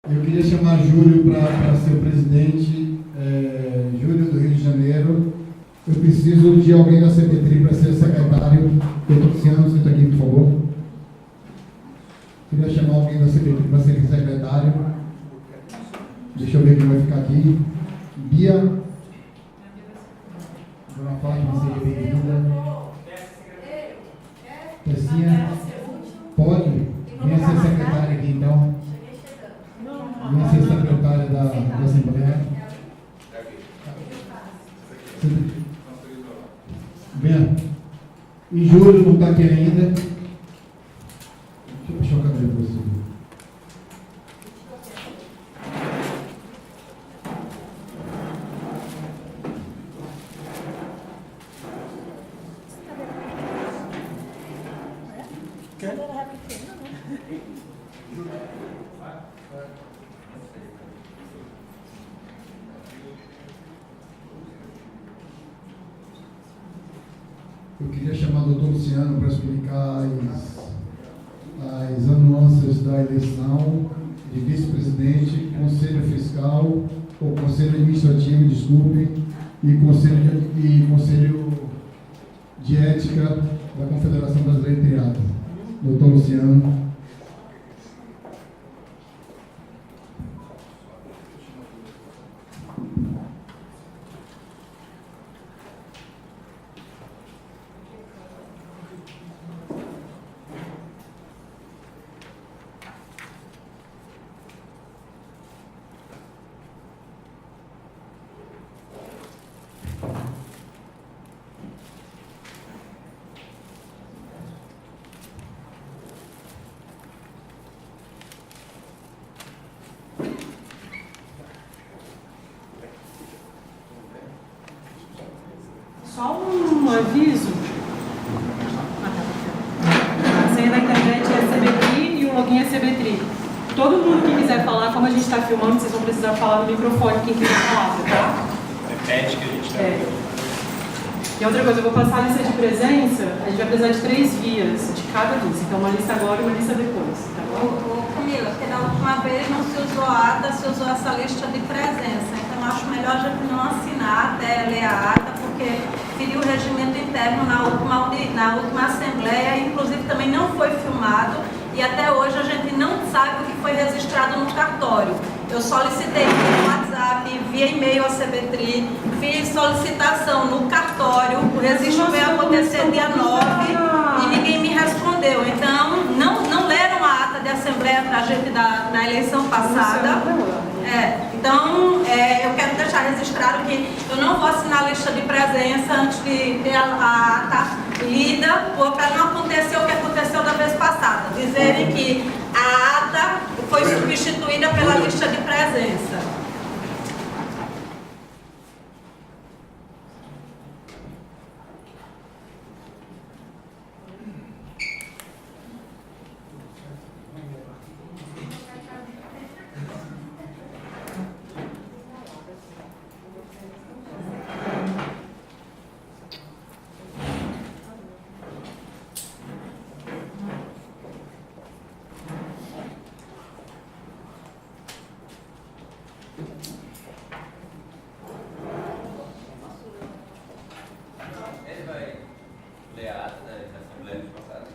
Eu queria chamar Júlio para ser o presidente, Júlio do Rio de Janeiro. Eu preciso de alguém da CPTRI para ser secretário. Doutor Luciano, senta aqui, por favor. Queria chamar alguém da CPTRI para ser secretário. Deixa eu ver quem vai ficar aqui. Bia. Dona Fátima, seja bem-vinda. Tecinha. Pode? Venha ser secretária aqui, então. Venha ser secretária da Assembleia. Venha. E Júlio não está aqui ainda. Deixa eu puxar o cabelo para você. Eu queria chamar o doutor Luciano para explicar as anuâncias da eleição de vice-presidente, conselho fiscal, ou conselho administrativo, desculpe, e conselho de ética da Confederação Brasileira de Teatro. Doutor Luciano. Só um aviso. A senha da internet é CBTRI e o login é CBTRI. Todo mundo que quiser falar, como a gente está filmando, vocês vão precisar falar no microfone quem quiser falar, tá? Repete que a gente está. E outra coisa, eu vou passar a lista de presença, a gente vai precisar de 3 vias de cada lista. Então, uma lista agora e uma lista depois, tá bom? Camila, porque da última vez não se usou a ata, se usou essa lista de presença. Então, acho melhor a gente não assinar até ler a ata, porque feriu o regimento interno na última Assembleia, inclusive também não foi filmado, e até hoje a gente não sabe o que foi registrado no cartório. Eu solicitei via WhatsApp, via e-mail ao CBTRI, fiz solicitação no cartório, o registro veio acontecer dia 9 e ninguém me respondeu. Então, não leram a ata de Assembleia para a gente da eleição passada. Então, eu quero deixar registrado que eu não vou assinar a lista de presença antes de ter a ata lida, para não acontecer o que aconteceu da vez passada. Dizerem que a ata foi substituída pela lista de presença. Ele vai ler a ata da Assembleia passada.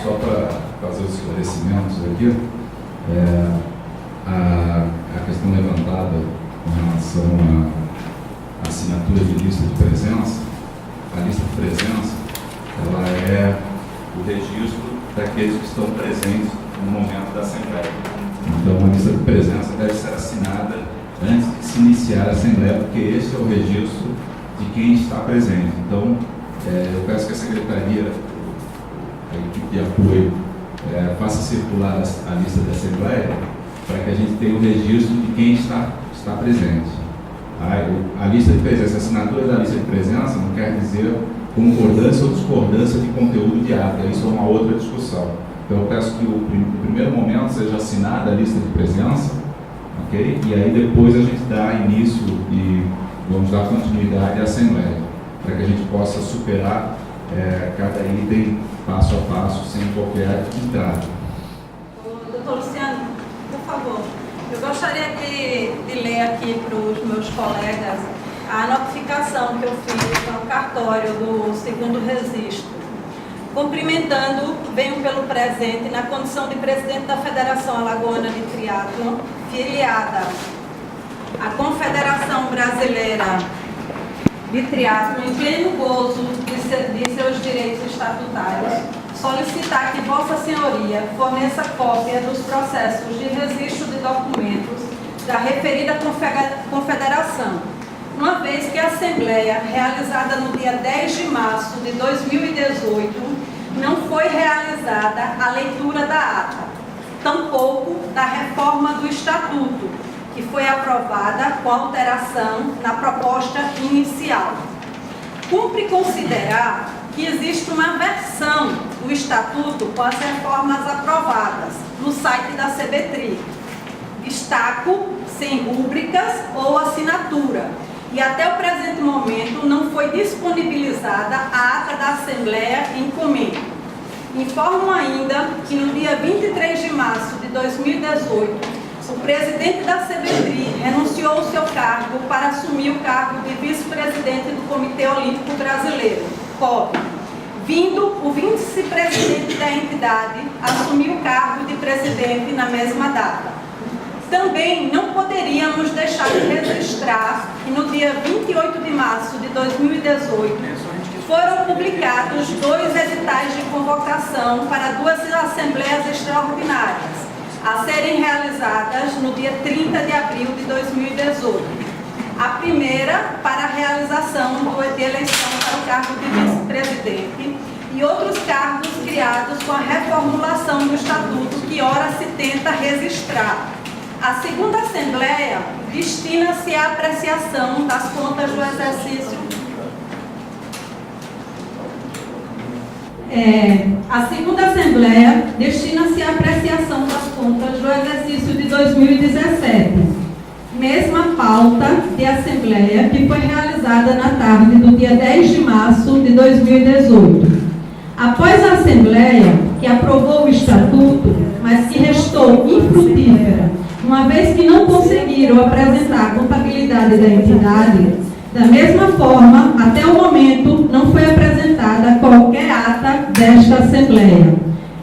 Só para fazer os esclarecimentos aqui, a questão levantada com relação à assinatura de lista de presença, a lista de presença, ela é o registro daqueles que estão presentes no momento da Assembleia. Então, a lista de presença deve ser assinada antes de se iniciar a Assembleia, porque esse é o registro de quem está presente. Então, eu peço que a Secretaria, a equipe de apoio, faça circular a lista da Assembleia para que a gente tenha o registro de quem está presente. A lista de presença, a assinatura da lista de presença não quer dizer concordância ou discordância de conteúdo de ata, isso é uma outra discussão. Então eu peço que no primeiro momento seja assinada a lista de presença, ok? E aí depois a gente dá início e vamos dar continuidade à Assembleia, para que a gente possa superar cada item passo a passo, sem qualquer entrave. Doutor Luciano, por favor, eu gostaria de ler aqui para os meus colegas a notificação que eu fiz no cartório do 2º registro. Cumprimentando, venho pelo presente na condição de presidente da Federação Alagoana de Triatlon, filiada à Confederação Brasileira de Triatlon, em pleno gozo de seus direitos estatutários, solicitar que Vossa Senhoria forneça cópia dos processos de registro de documentos da referida confederação, uma vez que a Assembleia, realizada no dia 10 de março de 2018, não foi realizada a leitura da ata, tampouco da reforma do Estatuto, que foi aprovada com alteração na proposta inicial. Cumpre considerar que existe uma versão do Estatuto com as reformas aprovadas no site da CBTRI. Destaco sem rúbricas ou assinatura. E até o presente momento não foi disponibilizada a ata da Assembleia em comento. Informo ainda que no dia 23 de março de 2018, o presidente da CBTRI renunciou ao seu cargo para assumir o cargo de vice-presidente do Comitê Olímpico Brasileiro, COB, vindo o vice-presidente da entidade assumir o cargo de presidente na mesma data. Também não poderíamos deixar de registrar que no dia 28 de março de 2018 foram publicados 2 editais de convocação para 2 assembleias extraordinárias, a serem realizadas no dia 30 de abril de 2018. A primeira para a realização de eleição para o cargo de vice-presidente e outros cargos criados com a reformulação do Estatuto que ora se tenta registrar. A segunda Assembleia destina-se à apreciação das contas do exercício. A segunda Assembleia destina-se à apreciação das contas do exercício de 2017. Mesma pauta de Assembleia que foi realizada na tarde do dia 10 de março de 2018. Após a Assembleia, que aprovou o Estatuto, mas que restou infrutífera, uma vez que não conseguiram apresentar a contabilidade da entidade, da mesma forma, até o momento, não foi apresentada qualquer ata desta Assembleia,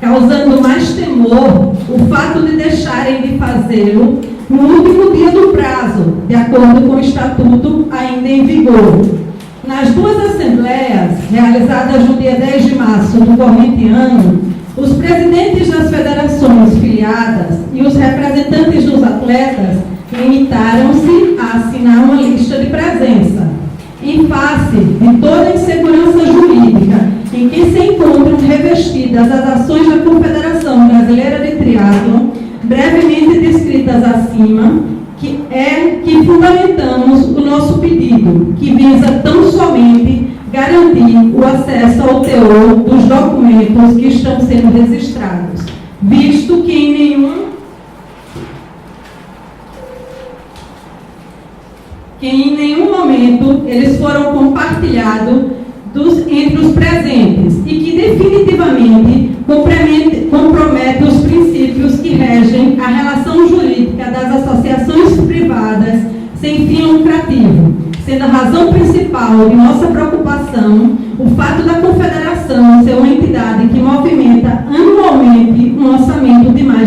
causando mais temor o fato de deixarem de fazê-lo no último dia do prazo, de acordo com o Estatuto ainda em vigor. Nas 2 assembleias, realizadas no dia 10 de março do corrente ano, os presidentes das federações filiadas e os representantes dos atletas limitaram-se a assinar uma lista de presença, em face de toda a insegurança jurídica em que se encontram revestidas as ações da Confederação Brasileira de Triatlon, brevemente descritas acima, que fundamentamos o nosso pedido, que visa tão somente garantir o acesso ao teor dos documentos que estão sendo registrados, visto que em nenhum momento eles foram compartilhados entre os presentes e que definitivamente compromete os princípios que regem a relação jurídica das associações privadas sem fim lucrativo, sendo a razão principal de nossa preocupação o fato da Confederação ser uma entidade que movimenta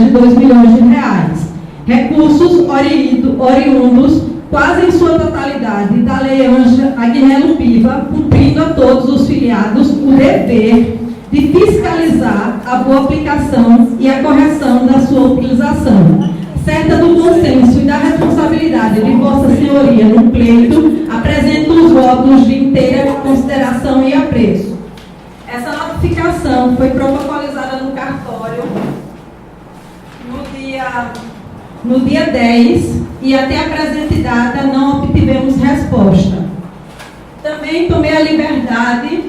de R$ 2 milhões. Recursos oriundos, quase em sua totalidade, da Lei Ângela Agnello Piva, cumprindo a todos os filiados o dever de fiscalizar a boa aplicação e a correção da sua utilização. Certa do consenso e da responsabilidade de Vossa Senhoria no pleito, apresento os votos de inteira consideração e apreço. Essa notificação foi protocolizada no cartório no dia 10 e até a presente data não obtivemos resposta. Também tomei a liberdade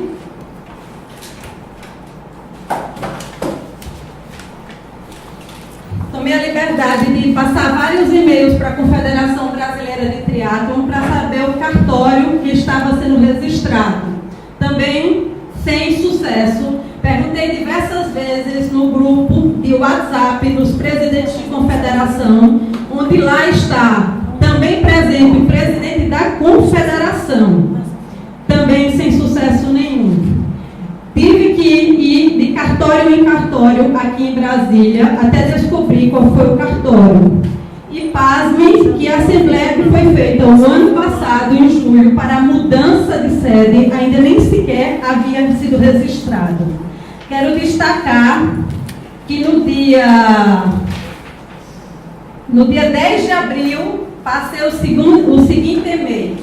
de passar vários e-mails para a Confederação Brasileira de Triatlon para saber o cartório que estava sendo registrado. Também sem sucesso. Perguntei diversas vezes no grupo de WhatsApp dos presidentes de confederação, onde lá está também presente o presidente da confederação. Também sem sucesso nenhum. Tive que ir de cartório em cartório aqui em Brasília até descobrir qual foi o cartório. E pasmem que a assembleia que foi feita o ano passado, em julho, para a mudança de sede, ainda nem sequer havia sido registrado. Quero destacar que no dia 10 de abril, passei o seguinte e-mail.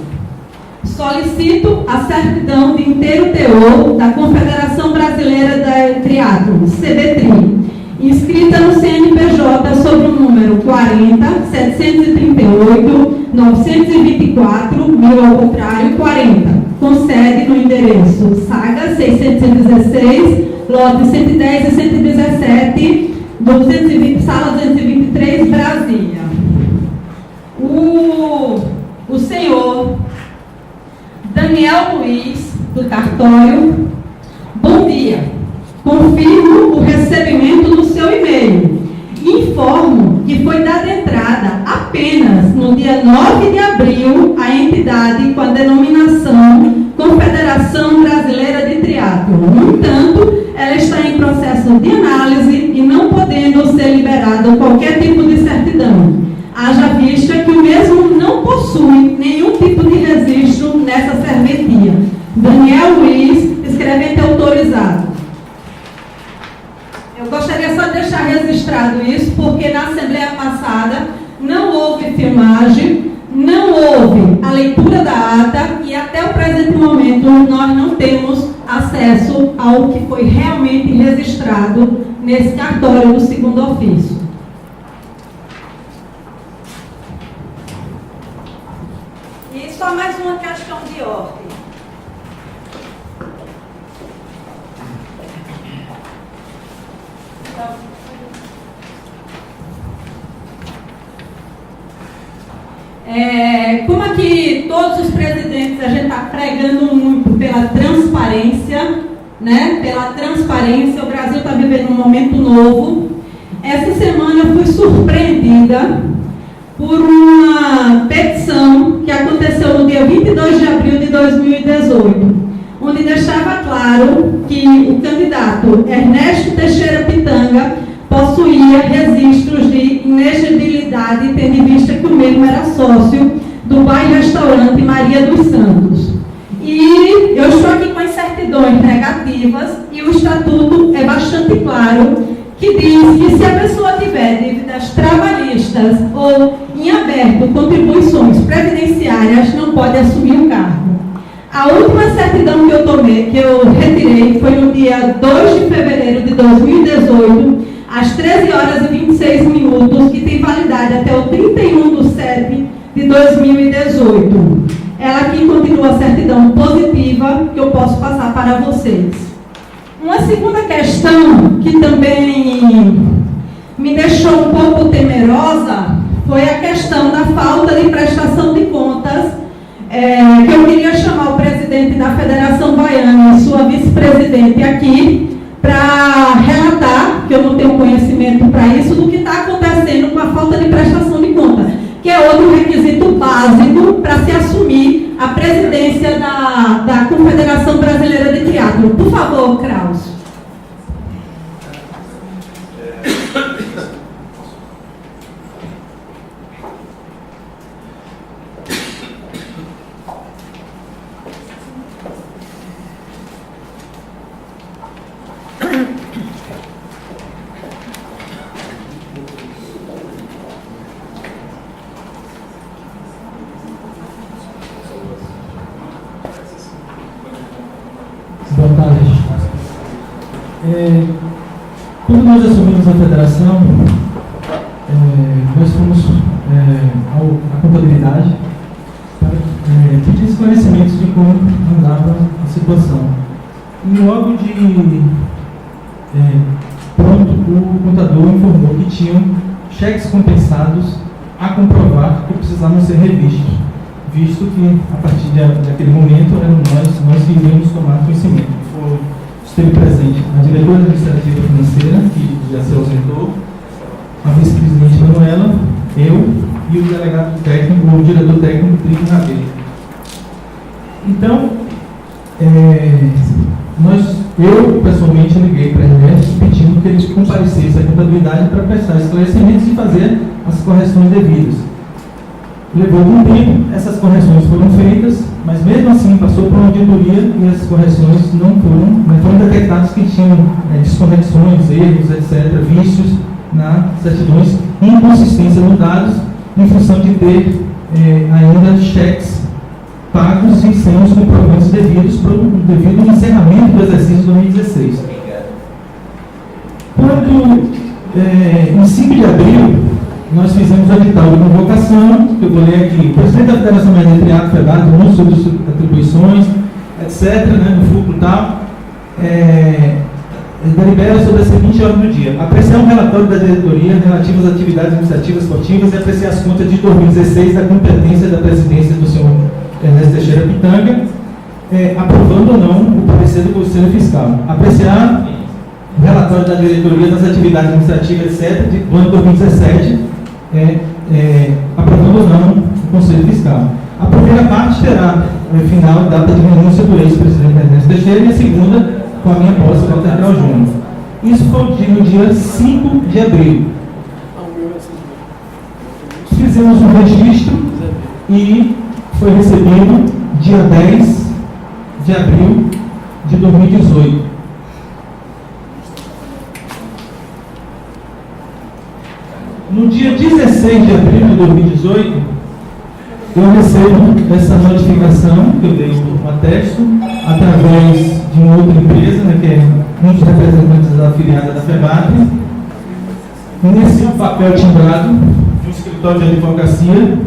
Solicito a certidão de inteiro teor da Confederação Brasileira da Triatlon, CBTRI, inscrita no CNPJ sob o número 40 738 924 1000 ao contrário 40, com sede no endereço Saga 616, lote 110 e 117, 220, sala 223, Brasília. O senhor Daniel Luiz, do cartório. Bom dia. Confirmo o recebimento do seu e-mail. Informo que foi dada entrada apenas no dia 9 de abril à entidade com a denominação Confederação Brasileira de Triatlon. No entanto, ela está em processo de análise e não podendo ser liberado qualquer tipo de certidão. Haja vista que o mesmo não possui nenhum tipo de registro nessa serventia. Daniel Luiz, escrevente autorizado. Eu gostaria só de deixar registrado isso, porque na Assembleia passada não houve filmagem, não houve a leitura da ata e até o presente momento nós não temos acesso ao que foi realmente registrado nesse cartório do segundo ofício. E só mais uma questão de ordem. Como aqui todos os presidentes, a gente está pregando muito pela transparência, né? Pela transparência, o Brasil está vivendo um momento novo. Essa semana eu fui surpreendida por uma petição que aconteceu no dia 22 de abril de 2018, onde deixava claro que o candidato Ernesto Teixeira Pitanga possuía registros de inexigibilidade, tendo em vista que o mesmo era sócio do bar-restaurante Maria dos Santos. E eu estou aqui com as certidões negativas e o estatuto é bastante claro, que diz que se a pessoa tiver dívidas trabalhistas ou em aberto contribuições previdenciárias, não pode assumir o cargo. A última certidão que eu retirei foi no dia 2 de fevereiro de 2018, às 13 horas e 26 minutos, que tem validade até o 31 de setembro de 2018. Ela aqui continua a certidão positiva, que eu posso passar para vocês. Uma segunda questão que também me deixou um pouco temerosa foi a questão da falta de prestação de contas, que eu queria chamar o presidente da Federação Baiana e sua vice-presidente aqui, para relatar, que eu não tenho conhecimento para isso, do que está acontecendo com a falta de prestação de contas, que é outro requisito básico para se assumir a presidência da Confederação Brasileira de Triatlon. Por favor, Kraus. Quando nós assumimos a federação, nós fomos à contabilidade para pedir esclarecimentos de como andava a situação. E logo de pronto, o contador informou que tinham cheques compensados a comprovar que precisavam ser revistos, visto que, a partir daquele momento, eram nós que iríamos tomar conhecimento. Esteve presente a diretora administrativa financeira, que já se ausentou, a vice-presidente Manuela, eu e o delegado técnico, o diretor técnico, Drico Rabelo. Então, eu pessoalmente liguei para a Ernesto pedindo que eles comparecessem à contabilidade para prestar esclarecimentos e fazer as correções devidas. Levou algum tempo, essas correções foram feitas, mas mesmo assim passou por uma auditoria e as correções não foram detectadas que tinham desconexões, erros, etc., vícios nas certidões, inconsistência nos dados, em função de ter ainda cheques pagos e sem os comprovantes devidos devido ao encerramento do exercício 2016. Quando, em 5 de abril, nós fizemos o edital de convocação, que eu vou ler aqui. O presidente da Federação Brasileira de Teatro Fedado, anúncio sobre atribuições, etc., no fulcro e tal, delibera sobre a seguinte ordem do dia: apreciar um relatório da diretoria relativo às atividades administrativas esportivas e apreciar as contas de 2016 da competência da presidência do senhor Ernesto Teixeira Pitanga, aprovando ou não o parecer do Conselho Fiscal. Apreciar o relatório da diretoria das atividades administrativas, etc., do ano 2017, aprovando ou não o Conselho Fiscal. A primeira parte terá, final, data de renúncia do ex-presidente Ernesto Teixeira e a segunda, com a minha posse, Walter Grau Júnior. Isso foi no dia 5 de abril. Fizemos um registro e foi recebido dia 10 de abril de 2018. No dia 16 de abril de 2018, eu recebo essa notificação, que eu dei um atesto, através de uma outra empresa, que é um dos representantes da afiliada da FEBAP, nesse papel timbrado, de um escritório de advocacia,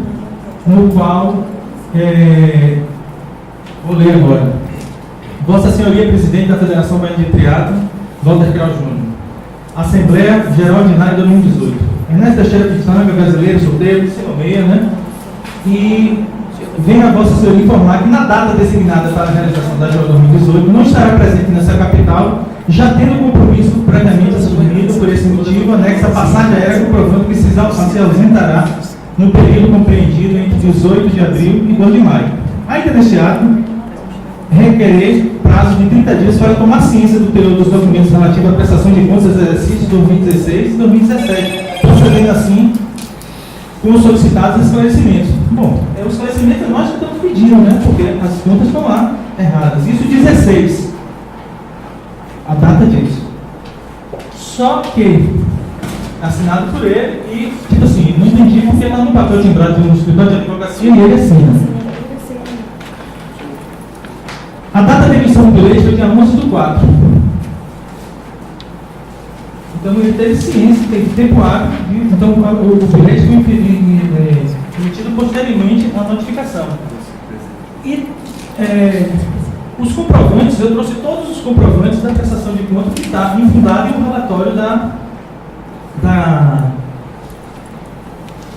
no qual, vou ler agora. Vossa Senhoria, Presidente da Federação Baiana de Triatlo, Walter Grau Júnior. Assembleia Geral Ordinária de 2018. Ernesto Teixeira Pitanga, brasileiro, solteiro, se nomeia, né? E venho a Vossa Senhoria informar que na data designada para a realização da JOA 2018 não estará presente nessa capital, já tendo compromisso previamente assumido por esse motivo, anexa a passagem aérea comprovando que se ausentará no período compreendido entre 18 de abril e 2 de maio. Ainda neste ato, requerer prazo de 30 dias para tomar ciência do teor dos documentos relativos à prestação de contas dos exercícios 2016 e 2017, procedendo assim com os solicitados esclarecimentos. Bom, o esclarecimento é nós que estamos pedindo, né? Porque as contas estão lá erradas. Isso 16. A data disso. Só que assinado por ele e, tipo assim, não entendi porque está no papel timbrado de um escritório de advocacia e ele assina. A data da emissão do leite foi dia 11/4. Então ele teve ciência, teve tempo hábil, então o bilhete foi emitido posteriormente à notificação. E os comprovantes, eu trouxe todos os comprovantes da prestação de contas que está infundado em um relatório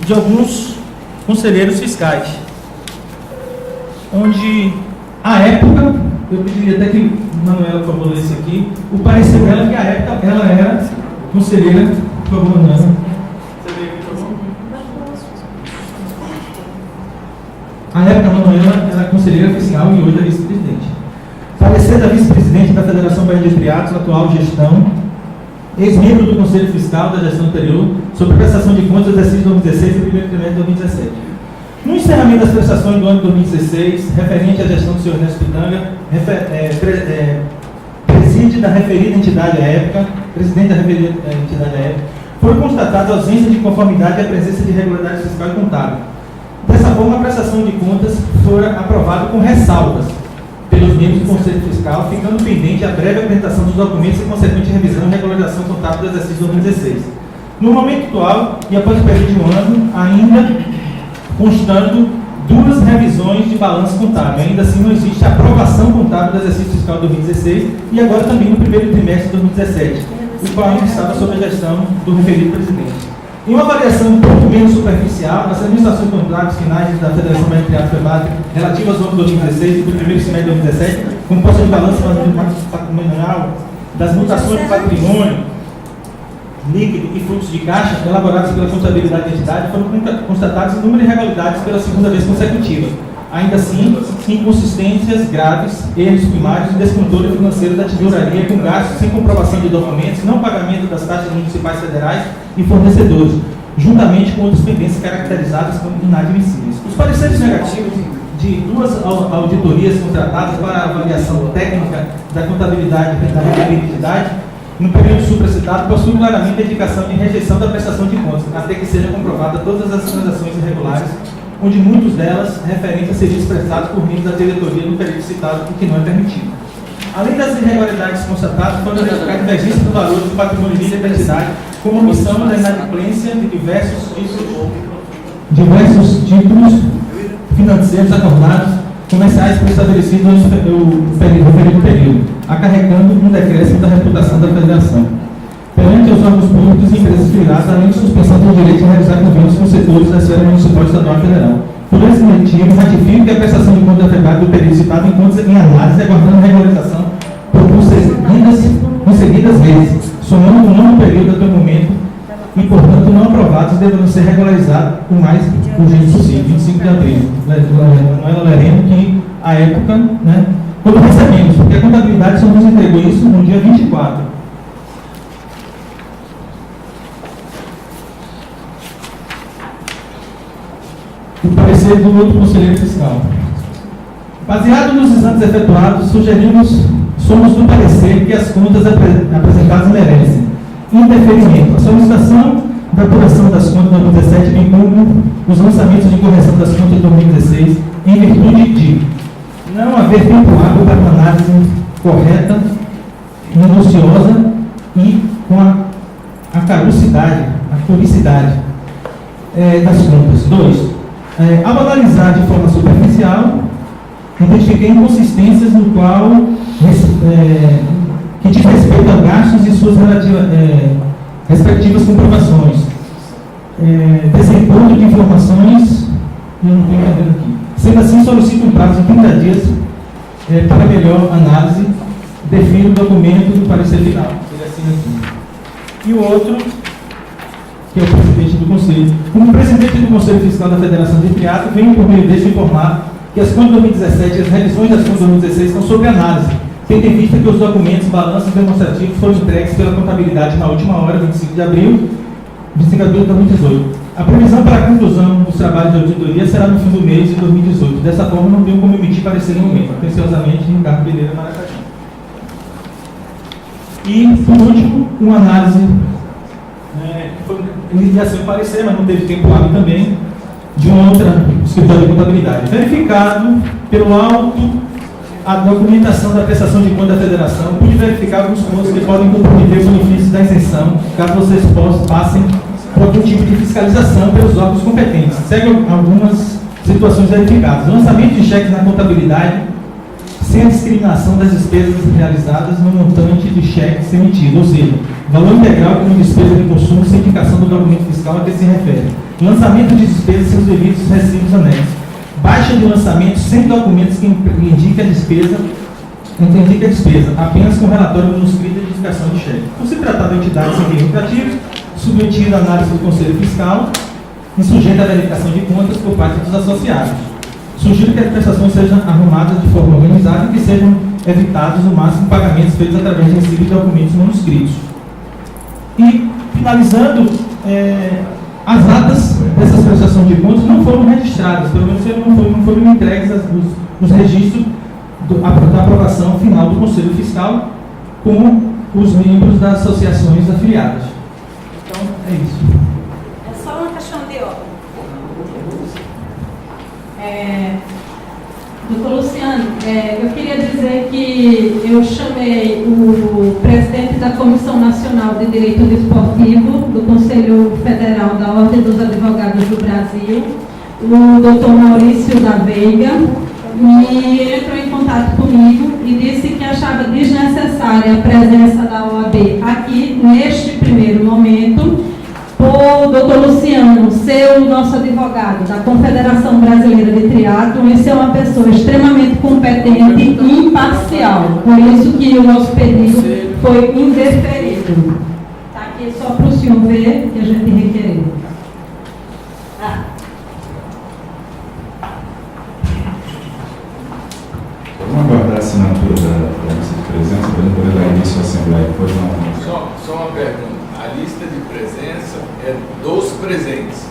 de alguns conselheiros fiscais, onde, à época, eu pediria até que Manuela, por favor, lesse aqui, o parecer dela que à época ela era conselheira, por favor, Manuela. Você vê aqui, por favor? À época, a Manuela era conselheira fiscal e hoje é vice-presidente. Parecer da vice-presidente da Federação Baiana de Triatlo, atual gestão, ex-membro do Conselho Fiscal da gestão anterior, sobre prestação de contas do exercício 2016 e primeiro trimestre de 2017. No encerramento das prestações do ano 2016, referente à gestão do senhor Ernesto Pitanga, presidente da referida entidade à época, presidente da referida entidade à época, foi constatada a ausência de conformidade e a presença de irregularidade fiscal e contábil. Dessa forma, a prestação de contas foi aprovada com ressalvas, pelos membros do Conselho Fiscal, ficando pendente a breve apresentação dos documentos e consequente revisão e regularização contábil do exercício 2016. No momento atual, e após o período de um ano, ainda constando 2 revisões de balanço contábil. Ainda assim, não existe aprovação contábil do exercício fiscal 2016 e agora também no primeiro trimestre de 2017, o qual ainda estava sob a gestão do referido presidente. Em uma avaliação um pouco menos superficial, as administrações contábeis finais da Federação Baiana de Triatlo FEBATRI relativas ao ano 2016 e do primeiro semestre de 2017, com posse de balanço patrimonial, das mutações de patrimônio, líquido e fluxo de caixa, elaborados pela contabilidade da entidade, foram constatados inúmeras irregularidades pela segunda vez consecutiva. Ainda assim, inconsistências graves, erros primários e descontrole financeiro da tesouraria com gastos sem comprovação de documentos, não pagamento das taxas municipais federais e fornecedores, juntamente com outras pendências caracterizadas como inadmissíveis. Os pareceres negativos de 2 auditorias contratadas para a avaliação técnica da contabilidade da entidade no período supracitado possuem claramente a indicação de rejeição da prestação de contas, até que sejam comprovadas todas as transações irregulares, onde muitas delas referentes a serviços prestados por membros da diretoria no período citado, o que não é permitido. Além das irregularidades constatadas, foram identificadas divergências do valor do patrimônio líquido da entidade, como omissão da inadimplência de diversos títulos financeiros acordados comerciais estabelecidos no referido período, acarregando um decréscimo da reputação da federação perante os órgãos públicos e empresas privadas, além de suspensão do direito de realizar convênios com setores da esfera municipal, estadual e federal. Por esse motivo, ratifico que a prestação de contas da FEBATRI do período citado encontra-se em análise, aguardando regularização por conseguidas vezes, somando o novo período até o momento e, portanto, não aprovados, deverão ser regularizados o mais urgente possível, 25 de abril. Manuela Lereno, que à época, né, quando recebemos, porque a contabilidade só nos entregou isso no dia 24. O parecer do outro conselheiro fiscal. Baseado nos exames efetuados, somos do parecer que as contas apresentadas merecem indeferimento. A solicitação da apuração das contas de 2017, bem como os lançamentos de correção das contas de 2016, em virtude de não haver tempo hábil para uma análise correta, minuciosa e com a caducidade, a publicidade das contas. 2. Ao analisar de forma superficial, identifiquei inconsistências no qual que diz respeito a gastos e suas respectivas comprovações, desencontro de informações, eu não estou entendendo aqui. Sendo assim, solicito um prazo de 30 dias para melhor análise, defino o documento do parecer final. Ele assina aqui. E o outro, que é o presidente do Conselho. Como presidente do Conselho Fiscal da Federação de Triatlo, venho por meio deste informar que as contas de 2017 e as revisões das contas de 2016 estão sob análise, tendo em vista que os documentos, balanços demonstrativos foram entregues pela contabilidade na última hora, 25 de abril de 2018. A previsão para a conclusão dos trabalhos de auditoria será no fim do mês de 2018. Dessa forma, não tenho como emitir parecer no momento. Atenciosamente, Ricardo Pereira, Maracaju. E, por último, uma análise ele ia ser um parecer, mas não teve tempo hábil também, de uma outra escritório de contabilidade. Verificado pelo auto a documentação da prestação de conta da federação, pude verificar alguns pontos que podem comprometer os benefícios da isenção, caso vocês passem por algum tipo de fiscalização pelos órgãos competentes. Seguem algumas situações verificadas. Lançamento de cheques na contabilidade, sem a discriminação das despesas realizadas no montante de cheques emitido, ou seja, valor integral como despesa de consumo sem indicação do documento fiscal a que se refere. Lançamento de despesas sem os devidos recibos anexos. Baixa de lançamento sem documentos que indique a despesa, apenas com relatório manuscrito de indicação de cheque. Por se tratar de entidade sem fins lucrativos, submetida à análise do Conselho Fiscal e sujeita à verificação de contas por parte dos associados. Sugiro que as prestações sejam arrumadas de forma organizada e que sejam evitados no máximo pagamentos feitos através de recibo de documentos manuscritos. E, finalizando, as atas dessas prestações de contas não foram registradas, pelo menos não foram entregues os registros da aprovação final do Conselho Fiscal com os membros das associações afiliadas. Então, é isso. É só uma questão de ordem. Doutor Luciano, Luciano, eu queria dizer que eu chamei o presidente da Comissão Nacional de Direito Desportivo do Conselho Federal da Ordem dos Advogados do Brasil, o Dr. Maurício da Veiga, e ele entrou em contato comigo e disse que achava desnecessária a presença da OAB aqui neste primeiro momento, por Dr. Luciano ser o nosso advogado da Confederação Brasileira de Triatlon e ser uma pessoa extremamente competente e imparcial. Por isso que o nosso pedido foi indeferido. Está aqui só para o senhor ver que a gente requereu. Vamos aguardar a assinatura da lista de presença para poder dar início à Assembleia. Pois não. Só uma pergunta. A lista de presença é dos presentes,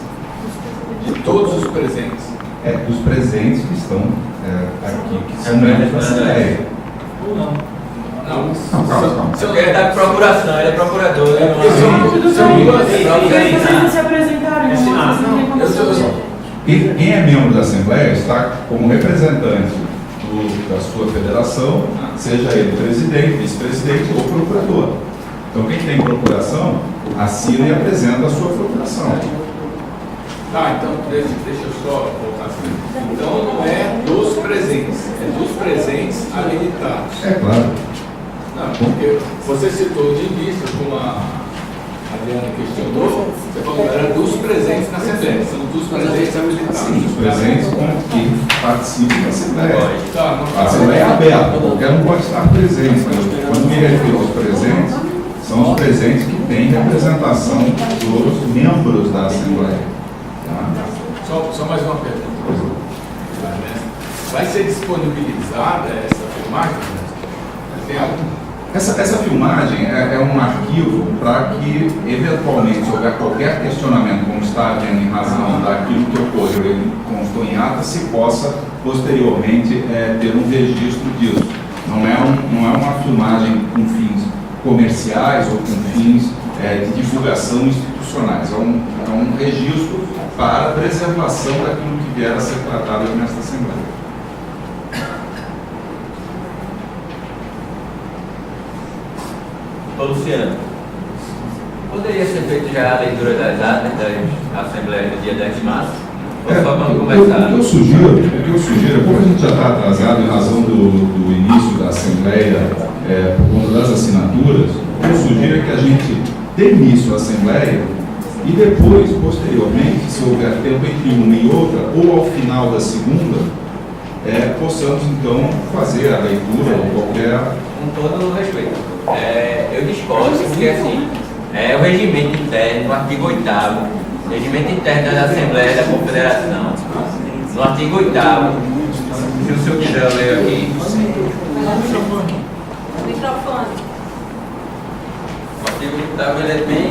de todos os presentes. É dos presentes que estão aqui, que são membros da Assembleia. Ou não? Não, calma. Se eu quero dar procurador, ele é procurador. Vocês não se apresentaram, não tem como. Quem é membro da Assembleia está como representante da sua federação, seja ele presidente, vice-presidente ou procurador. Então, quem tem procuração, assina e apresenta a sua procuração. Então deixa eu só voltar assim. Então não é dos presentes, é dos presentes habilitados. É claro. Não, porque você citou de início, como a Adriana questionou, você falou que era dos presentes na Assembleia, são dos presentes habilitados. Sim, os presentes com que participam da Assembleia. A A Assembleia é aberta, qualquer um pode estar presente. Quando me refiro aos presentes, são os presentes que têm representação dos membros da Assembleia. Só mais uma pergunta. Vai ser disponibilizada essa filmagem? Tem algum? Essa filmagem é um arquivo para que, eventualmente, se houver qualquer questionamento, como está havendo em razão daquilo que ocorreu, ele constou em ata, se possa, posteriormente, ter um registro disso. Não é uma filmagem com fins comerciais ou com fins de divulgação institucionais. É um registro para a preservação daquilo que vier a ser tratado nesta Assembleia. Ô Luciano, poderia ser feita já a leitura das atas da Assembleia no dia 10 de março? Ou só quando começar? O que eu sugiro, como a gente já está atrasado em razão do início da Assembleia, por conta das assinaturas, o que eu sugiro é que a gente dê início à Assembleia e depois, posteriormente, se houver tempo entre uma e outra, ou ao final da segunda, possamos então fazer a leitura ou qualquer... Com todo o respeito. Eu discordo, porque assim, o regimento interno, no artigo 8º, regimento interno da Assembleia da Confederação, no artigo 8º, se o senhor quiser ler aqui. Microfone. O artigo 8º ele é bem...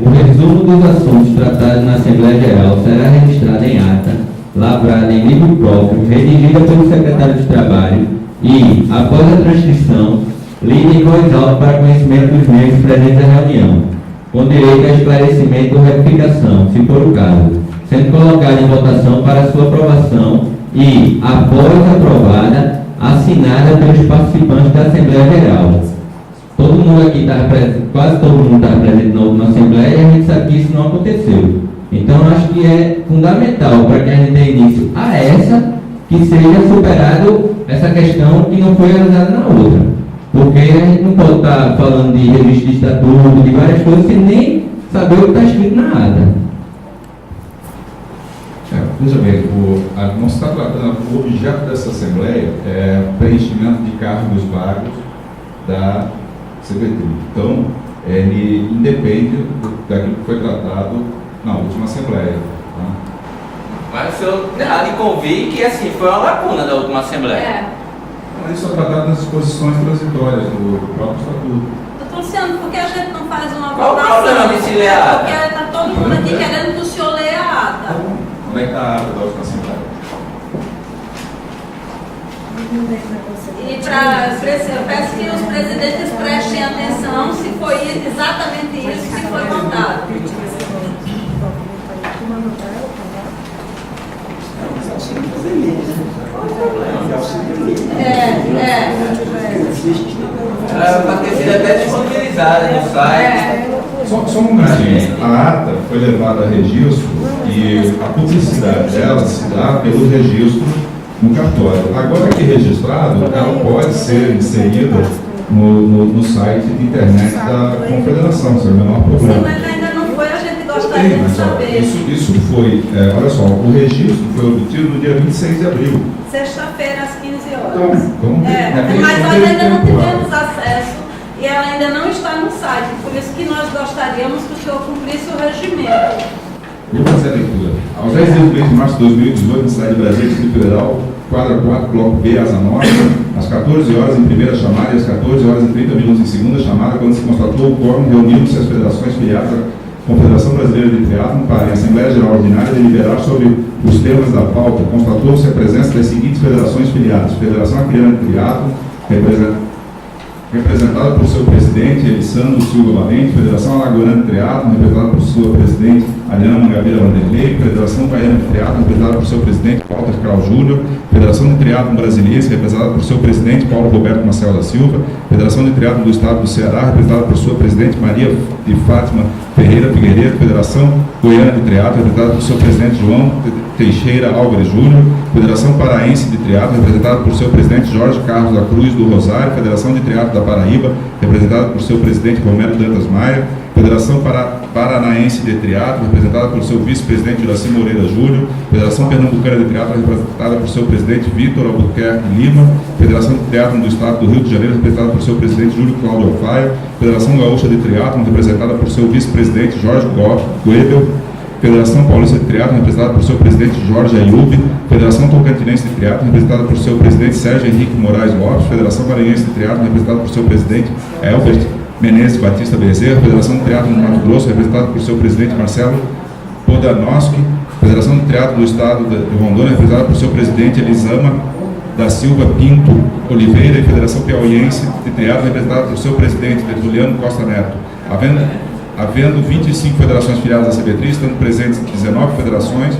O resumo dos assuntos tratados na Assembleia Geral será registrado em ata, lavrada em livro próprio, redigida pelo secretário de Trabalho e, após a transcrição, lida em voz alta para conhecimento dos membros presentes à reunião, com direito a esclarecimento ou retificação, se for o caso, sendo colocada em votação para sua aprovação e, após aprovada, assinada pelos participantes da Assembleia Geral. Todo mundo aqui está presente, quase todo mundo está presente na última Assembleia e a gente sabe que isso não aconteceu. Então, acho que é fundamental para que a gente dê início a essa, que seja superado essa questão que não foi realizada na outra. Porque a gente não pode estar falando de registro de estatuto, de várias coisas, sem nem saber o que está escrito na ata. Veja bem, não se está tratando, o objeto dessa Assembleia é preenchimento de cargos vagos da CBT. Então, ele independe daquilo que foi tratado na última Assembleia. Tá? Mas o senhor há de convir que assim, foi uma lacuna da última Assembleia. Mas isso é tratado nas disposições transitórias do próprio Estatuto. Doutor Luciano, por que a gente não faz uma Qual o votação? problema de se ler a ata? Porque está todo mundo aqui querendo que o senhor leia a ata. Como é que está a ata da última Assembleia? E eu peço que os presidentes prestem atenção se foi exatamente isso que foi votado. Ela vai ter sido até disponibilizada no site. Só um minutinho. A ata foi levada a registro e a publicidade dela se dá pelo registro no cartório. Agora que registrado, ela pode ser inserida no site de internet da Confederação, sem o menor Sim, problema. mas ainda não foi, a gente gostaria de Mas, ó, saber. isso foi, olha só, o registro foi obtido no dia 26 de abril. Sexta-feira, às 15 horas. Então, Mas nós ainda não tivemos acesso e ela ainda não está no site. Por isso que nós gostaríamos que o senhor cumprisse o regimento. Vou fazer a leitura. Aos 10 dias do mês de março de 2018, na cidade de Brasília, Distrito Federal, quadra 4, bloco B, asa norte, às 14 horas em primeira chamada e às 14 horas e 30 minutos em segunda chamada, quando se constatou o quórum, reuniram-se as federações filiadas à Confederação Brasileira de Triatlon para, em Assembleia Geral Ordinária, deliberar sobre os temas da pauta. Constatou-se a presença das seguintes federações filiadas: Federação Acreana de Triatlon, representada por seu presidente, Elisandro Silva Valente; Federação Alagoana de Triatlon, representada por sua presidente, Adriana Mangabeira Vanderlei; Federação Baiana de Triatlon, representada por seu presidente, Walter Krau Júnior; Federação de Triatlon Brasiliense, representada por seu presidente, Paulo Roberto Marcelo da Silva; Federação de Triatlon do Estado do Ceará, representada por sua presidente, Maria de Fátima Ferreira Figueiredo; Federação Goiana de Triatlon, representada por seu presidente, João Teixeira Álvares Júnior; Federação Paraense de Triatlon, representada por seu presidente, Jorge Carlos da Cruz do Rosário; Federação de Triatlon da Paraíba, representada por seu presidente, Romero Dantas Maia; Federação Paranaense de Triatlon, representada por seu vice-presidente, Juraci Moreira Júnior; Federação Pernambucana de Triatlon, representada por seu presidente, Vitor Albuquerque Lima; Federação de Triatlon do Estado do Rio de Janeiro, representada por seu presidente, Júlio Cláudio Alfaia; Federação Gaúcha de Triatlon, representada por seu vice-presidente, Jorge Goebel; Federação Paulista de Triatlon, representada por seu presidente, Jorge Ayub; Federação Tocantinense de Triatlon, representada por seu presidente, Sérgio Henrique Moraes Lopes; Federação Maranhense de Triatlon, representada por seu presidente, Elbert Menezes Batista Bezerra; Federação de Triatlon do Mato Grosso, representada por seu presidente, Marcelo Podanowski; Federação de Triatlon do Estado de Rondônia, representada por seu presidente, Elisama da Silva Pinto Oliveira; e Federação Piauiense de Triatlon, representada por seu presidente, Tertuliano Costa Neto. Havendo 25 federações filiadas à CBTRI, estando presentes 19 federações,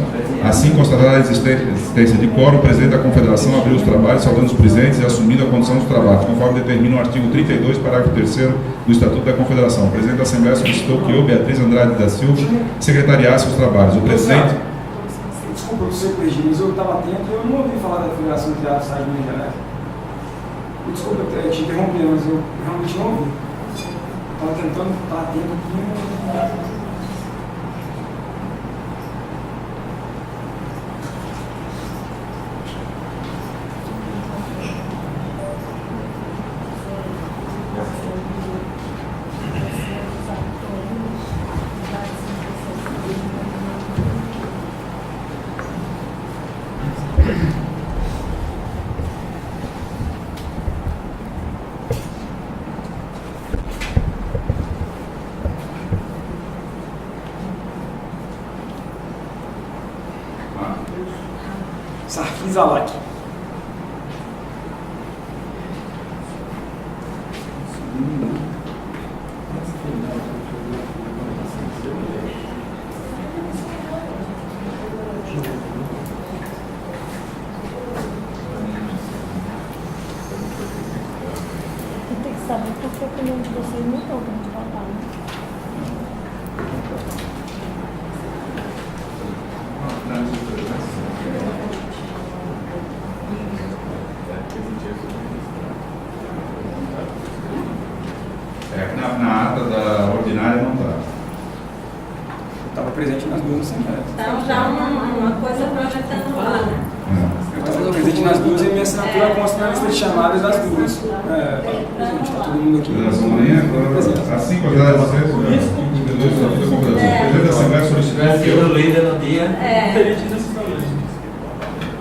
assim constatada a existência de quórum, o presidente da Confederação abriu os trabalhos, saudando os presentes e assumindo a condição dos trabalhos, conforme determina o artigo 32, parágrafo 3º do Estatuto da Confederação. O presidente da Assembleia solicitou que eu, Beatriz Andrade da Silva, secretariasse os trabalhos. O presidente... Desculpa, professor corrigir, mas eu estava atento e eu não ouvi falar da Federação de Triatlon do Estado de Minas Gerais. Desculpa eu te interromper, mas eu realmente não ouvi. Estava tentando estar atento aqui. Sarkis Alak. Tem que saber porque a opinião de vocês mudou quando a gente votar, né? Na ata da ordinária não está. Estava presente nas duas assembleias. Então já uma coisa projetando lá, né? Eu estava presente nas duas e minha assinatura consta na lista de chamadas das duas. Estava presente, está todo mundo aqui. Federação Maranhense, assim como a acesso, o presidente da Assembleia solicitou que eu... Líder no dia.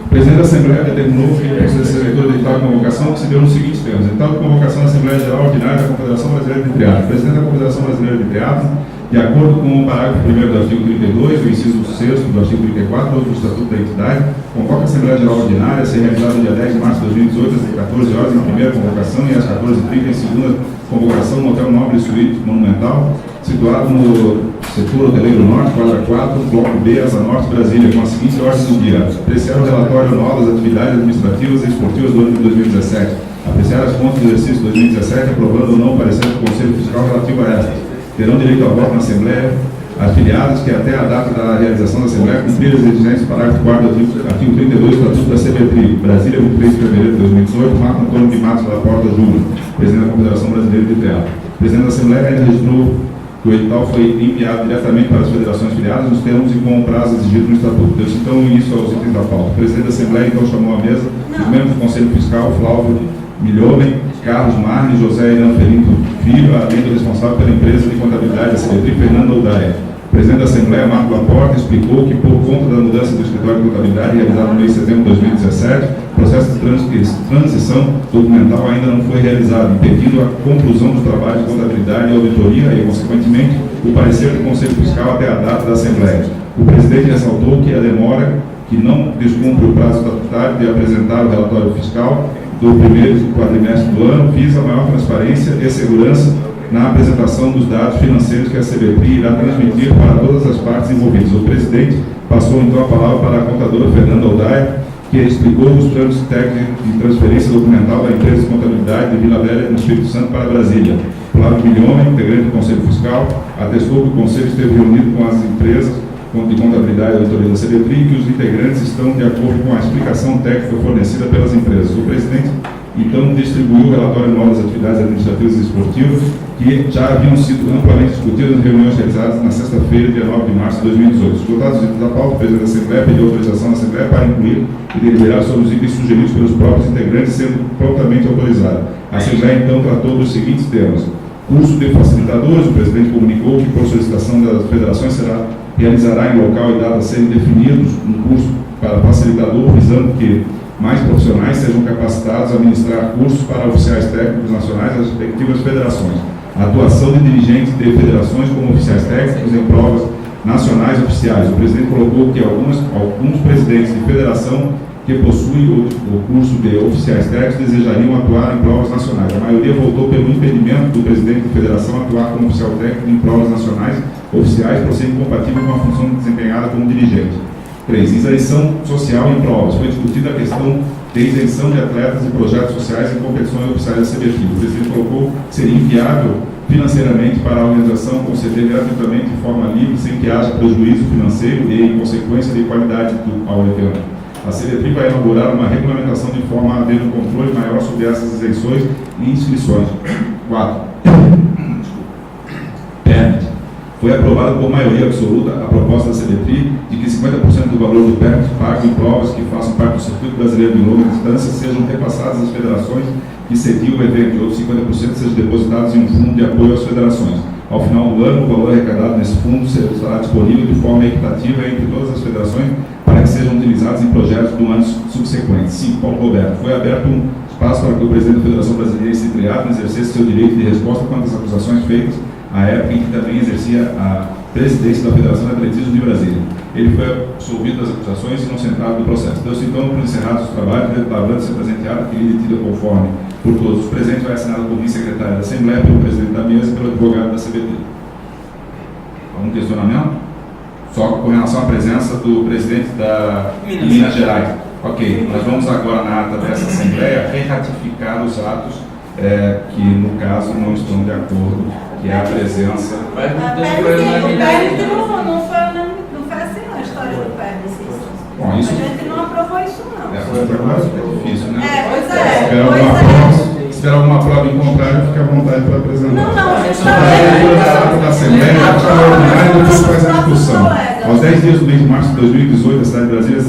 O presidente da Assembleia determinou que o processo de leitura de tal convocação que se deu nos seguintes termos. Em tal convocação da Assembleia Geral Ordinária da Confederação Brasileira de Triatlon. O presidente da Confederação Brasileira de Triatlon, de acordo com o parágrafo 1º do artigo 32, o inciso 6º do artigo 34 do Estatuto da Entidade, convoca a Assembleia Geral Ordinária a ser realizada no dia 10 de março de 2018, às 14 horas em primeira convocação e às 14h30 em segunda convocação no Hotel Nobre Suíte Monumental, situado no Setor Hoteleiro Norte, quadra 4, Bloco B, Asa Norte, Brasília, com a seguinte ordem do dia. Apreciar o relatório anual das atividades administrativas e esportivas do ano de 2017. Apreciar as contas do exercício 2017, aprovando ou não o parecer do Conselho Fiscal relativo a estas. Terão direito ao voto na Assembleia as filiadas que até a data da realização da Assembleia cumpriram as exigências do parágrafo 4 do artigo 32 do Estatuto da CBTRI. Brasília, 23 de fevereiro de 2018, Marco Antônio de Matos da Porta Júnior, presidente da Confederação Brasileira de Teatro. O presidente da Assembleia ainda registrou que o edital foi enviado diretamente para as federações filiadas nos termos e com o prazo exigido no Estatuto. Deu-se então início aos itens da pauta. O presidente da Assembleia então chamou à mesa os membros do Conselho Fiscal, Flávio Milhomem, Carlos Marne, José Irã Felinto Filho, além do responsável pela empresa de contabilidade da CBTRI, Fernando Oldaia. O presidente da Assembleia, Marco Laporta, explicou que, por conta da mudança do escritório de contabilidade realizado no mês de setembro de 2017, o processo de transição documental ainda não foi realizado, impedindo a conclusão dos trabalhos de contabilidade e auditoria e, consequentemente, o parecer do Conselho Fiscal até a data da Assembleia. O presidente ressaltou que a demora, que não descumpre o prazo estatutário de apresentar o relatório fiscal do primeiro quadrimestre do ano, visa a maior transparência e segurança na apresentação dos dados financeiros que a CBTRI irá transmitir para todas as partes envolvidas. O presidente passou então a palavra para a contadora Fernanda Oldaia, que explicou os trâmites técnicos de transferência documental da empresa de contabilidade de Vila Velha, no Espírito Santo, para Brasília. Flávio Milhomem, integrante do Conselho Fiscal, atestou que o Conselho esteve reunido com as empresas de contabilidade e auditoria da CBTRI e que os integrantes estão de acordo com a explicação técnica fornecida pelas empresas. O presidente então distribuiu o relatório anual das atividades administrativas e esportivas que já haviam sido amplamente discutidas em reuniões realizadas na sexta-feira, dia 9 de março de 2018. Esgotados os itens da pauta, o presidente da Assembleia pediu autorização da Assembleia para incluir e deliberar sobre os itens sugeridos pelos próprios integrantes, sendo prontamente autorizado. A Assembleia então tratou dos seguintes temas. Curso de facilitadores, o presidente comunicou que, por solicitação das federações, realizará em local e data a serem definidos um curso para facilitador, visando que mais profissionais sejam capacitados a ministrar cursos para oficiais técnicos nacionais das respectivas federações. A atuação de dirigentes de federações como oficiais técnicos em provas nacionais oficiais. O presidente colocou que alguns presidentes de federação que possuem o curso de oficiais técnicos desejariam atuar em provas nacionais. A maioria votou pelo impedimento do presidente de federação atuar como oficial técnico em provas nacionais oficiais, por ser incompatível com a função desempenhada como dirigente. 3. Isenção social em provas. Foi discutida a questão de isenção de atletas e projetos sociais em competições oficiais da CBTRI. O presidente colocou que seria inviável financeiramente para a organização conceder gratuitamente de forma livre, sem que haja prejuízo financeiro e, em consequência, de qualidade ao evento. A CBTRI vai elaborar uma regulamentação de forma a ter um controle maior sobre essas isenções e inscrições. 4. Foi aprovada por maioria absoluta a proposta da CBTRI de que 50% do valor do PERMIT pago em provas que façam parte do Circuito Brasileiro de Longa Distância sejam repassadas às federações que cediam o evento, e outros 50% sejam depositados em um fundo de apoio às federações. Ao final do ano, o valor arrecadado nesse fundo estará disponível de forma equitativa entre todas as federações para que sejam utilizados em projetos do ano subsequente. 5. Paulo Roberto. Foi aberto um espaço para que o presidente da Federação Brasileira de Triatlon exercesse seu direito de resposta quanto às acusações feitas à época em que também exercia a presidência da Federação de Atletismo de Brasília. Ele foi absolvido das acusações e inocentado do processo. Deu-se então por encerrados os trabalhos, lavando-se presenteado, querida e tida conforme por todos os presentes, vai assinado por mim, secretário da Assembleia, pelo presidente da mesa e pelo advogado da CBT. Algum questionamento? Só com relação à presença do presidente da Minas Gerais. Ok, nós vamos agora na ata dessa Assembleia ratificar os atos que, no caso, não estão de acordo, que é a presença... O PERMIT não foi assim a história do PERMIT. Bom, isso... A gente não aprovou isso, não. É difícil, né? Pois é. Espera alguma prova em contrário, fica à vontade para apresentar. Não, a gente está da Assembleia, extraordinária, depois faz a discussão. Aos 10 dias do mês de março de 2018, a cidade de Brasília,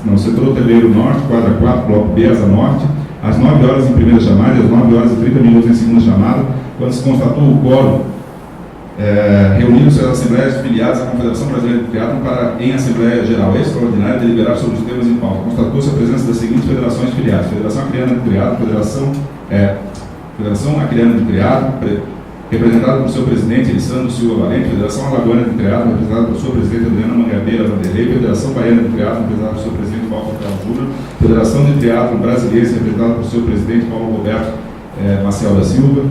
no setor hoteleiro norte, quadra 4, bloco B, Asa Norte, às 9 horas em primeira chamada e às 9 horas e 30 minutos em segunda chamada, quando se constatou o quórum, reuniram-se as assembleias filiadas à Confederação Brasileira de Triatlon para, em Assembleia Geral Extraordinária, deliberar sobre os temas em pauta. Constatou-se a presença das seguintes federações filiadas: Federação Acreana de Triatlon, Federação Acreana de Triatlon, representada por seu presidente Elisandro Silva Valente; Federação Alagoana de Triatlon, representada por sua presidente Adriana Mangabeira Vanderlei; Federação Baiana de Triatlon, representada por seu presidente Walter Carlos Júnior; Federação de Triatlon Brasileira, representada por seu presidente Paulo Roberto Maciel da Silva;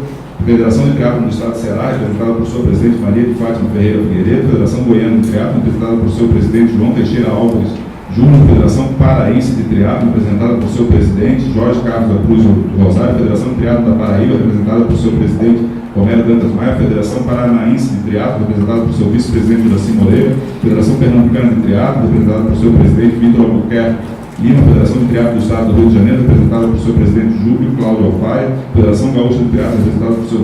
Federação de Triatlon do Estado de Ceará, representada por sua presidente Maria de Fátima Ferreira Figueiredo. Federação Goiana de Triatlon, representada por seu presidente João Teixeira Álvares Júnior. Federação Paraense de Triatlon, representada por seu presidente Jorge Carlos da Cruz do Rosário. Federação de Triatlon da Paraíba, representada por seu presidente Romero Dantas Maia. Federação Paranaense de Triatlon, representada por seu vice-presidente Juraci Moreira. Federação Pernambucana de Triatlon, representada por seu presidente Vitor Albuquerque Lima. Federação de Triatlon do Estado do Rio de Janeiro, representada por seu presidente Júlio Cláudio Alfaia. Federação Gaúcha de Triatlon, representada por seu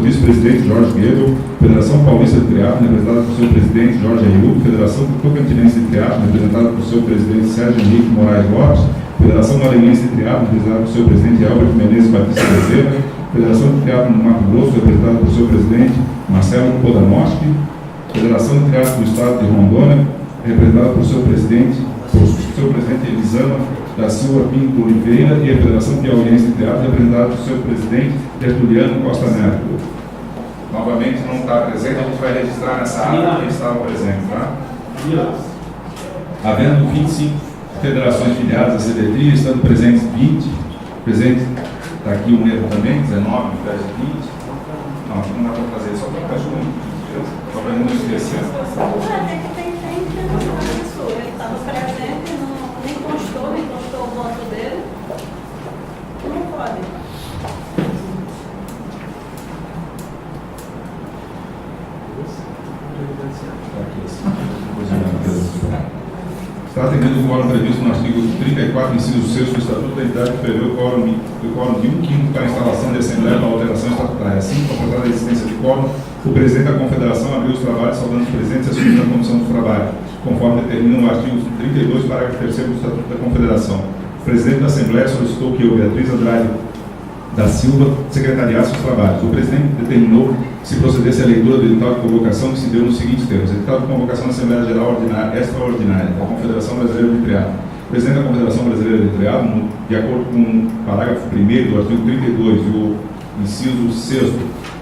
vice-presidente Jorge Guedo. Federação Paulista de Triatlon, representada por seu presidente Jorge Henrique. Federação Tocantinense de Triatlon, representada por seu presidente Sérgio Henrique Moraes Lopes. Federação Maranhense de Triatlon, representada por seu presidente Albert Menezes Batista Bezerra. Federação de Triatlon do Mato Grosso, representada por seu presidente Marcelo Podamoski. Federação de Triatlon do Estado de Rondônia, representada por seu presidente Elisama da Silva Pinto Oliveira, e a Federação Piauiense de Triatlon, representada por seu presidente Tertuliano Costa Neto. Novamente não está presente, a gente vai registrar nessa ata que estava presente, tá? Havendo 25 federações filiadas à CBTRI, estando presentes 20, presente, está aqui o mesmo também, 19 ao invés de 20. Não, acho que não dá para fazer, só para ficar junto, só para não esquecer. Ele estava presente, nem constou o voto dele. Não pode. Está atendendo o quórum previsto no artigo 34, inciso 6 do Estatuto da Entidade, que prevê o quórum de 1/5 para a instalação de assembleia para alteração estatutária. Assim, constatada a existência de quórum, o presidente da Confederação abriu os trabalhos, saudando os presentes e assumindo a condução dos trabalhos, conforme determina o artigo 32, parágrafo 3º do Estatuto da Confederação. O presidente da Assembleia solicitou que eu, Beatriz Andrade da Silva, secretariasse os trabalhos. O presidente determinou que se procedesse à leitura do edital de convocação, que se deu nos seguintes termos: edital de convocação da Assembleia Geral Extraordinária da Confederação Brasileira de Triatlon. O presidente da Confederação Brasileira de Triatlon, de acordo com o parágrafo 1º do artigo 32 e o inciso 6º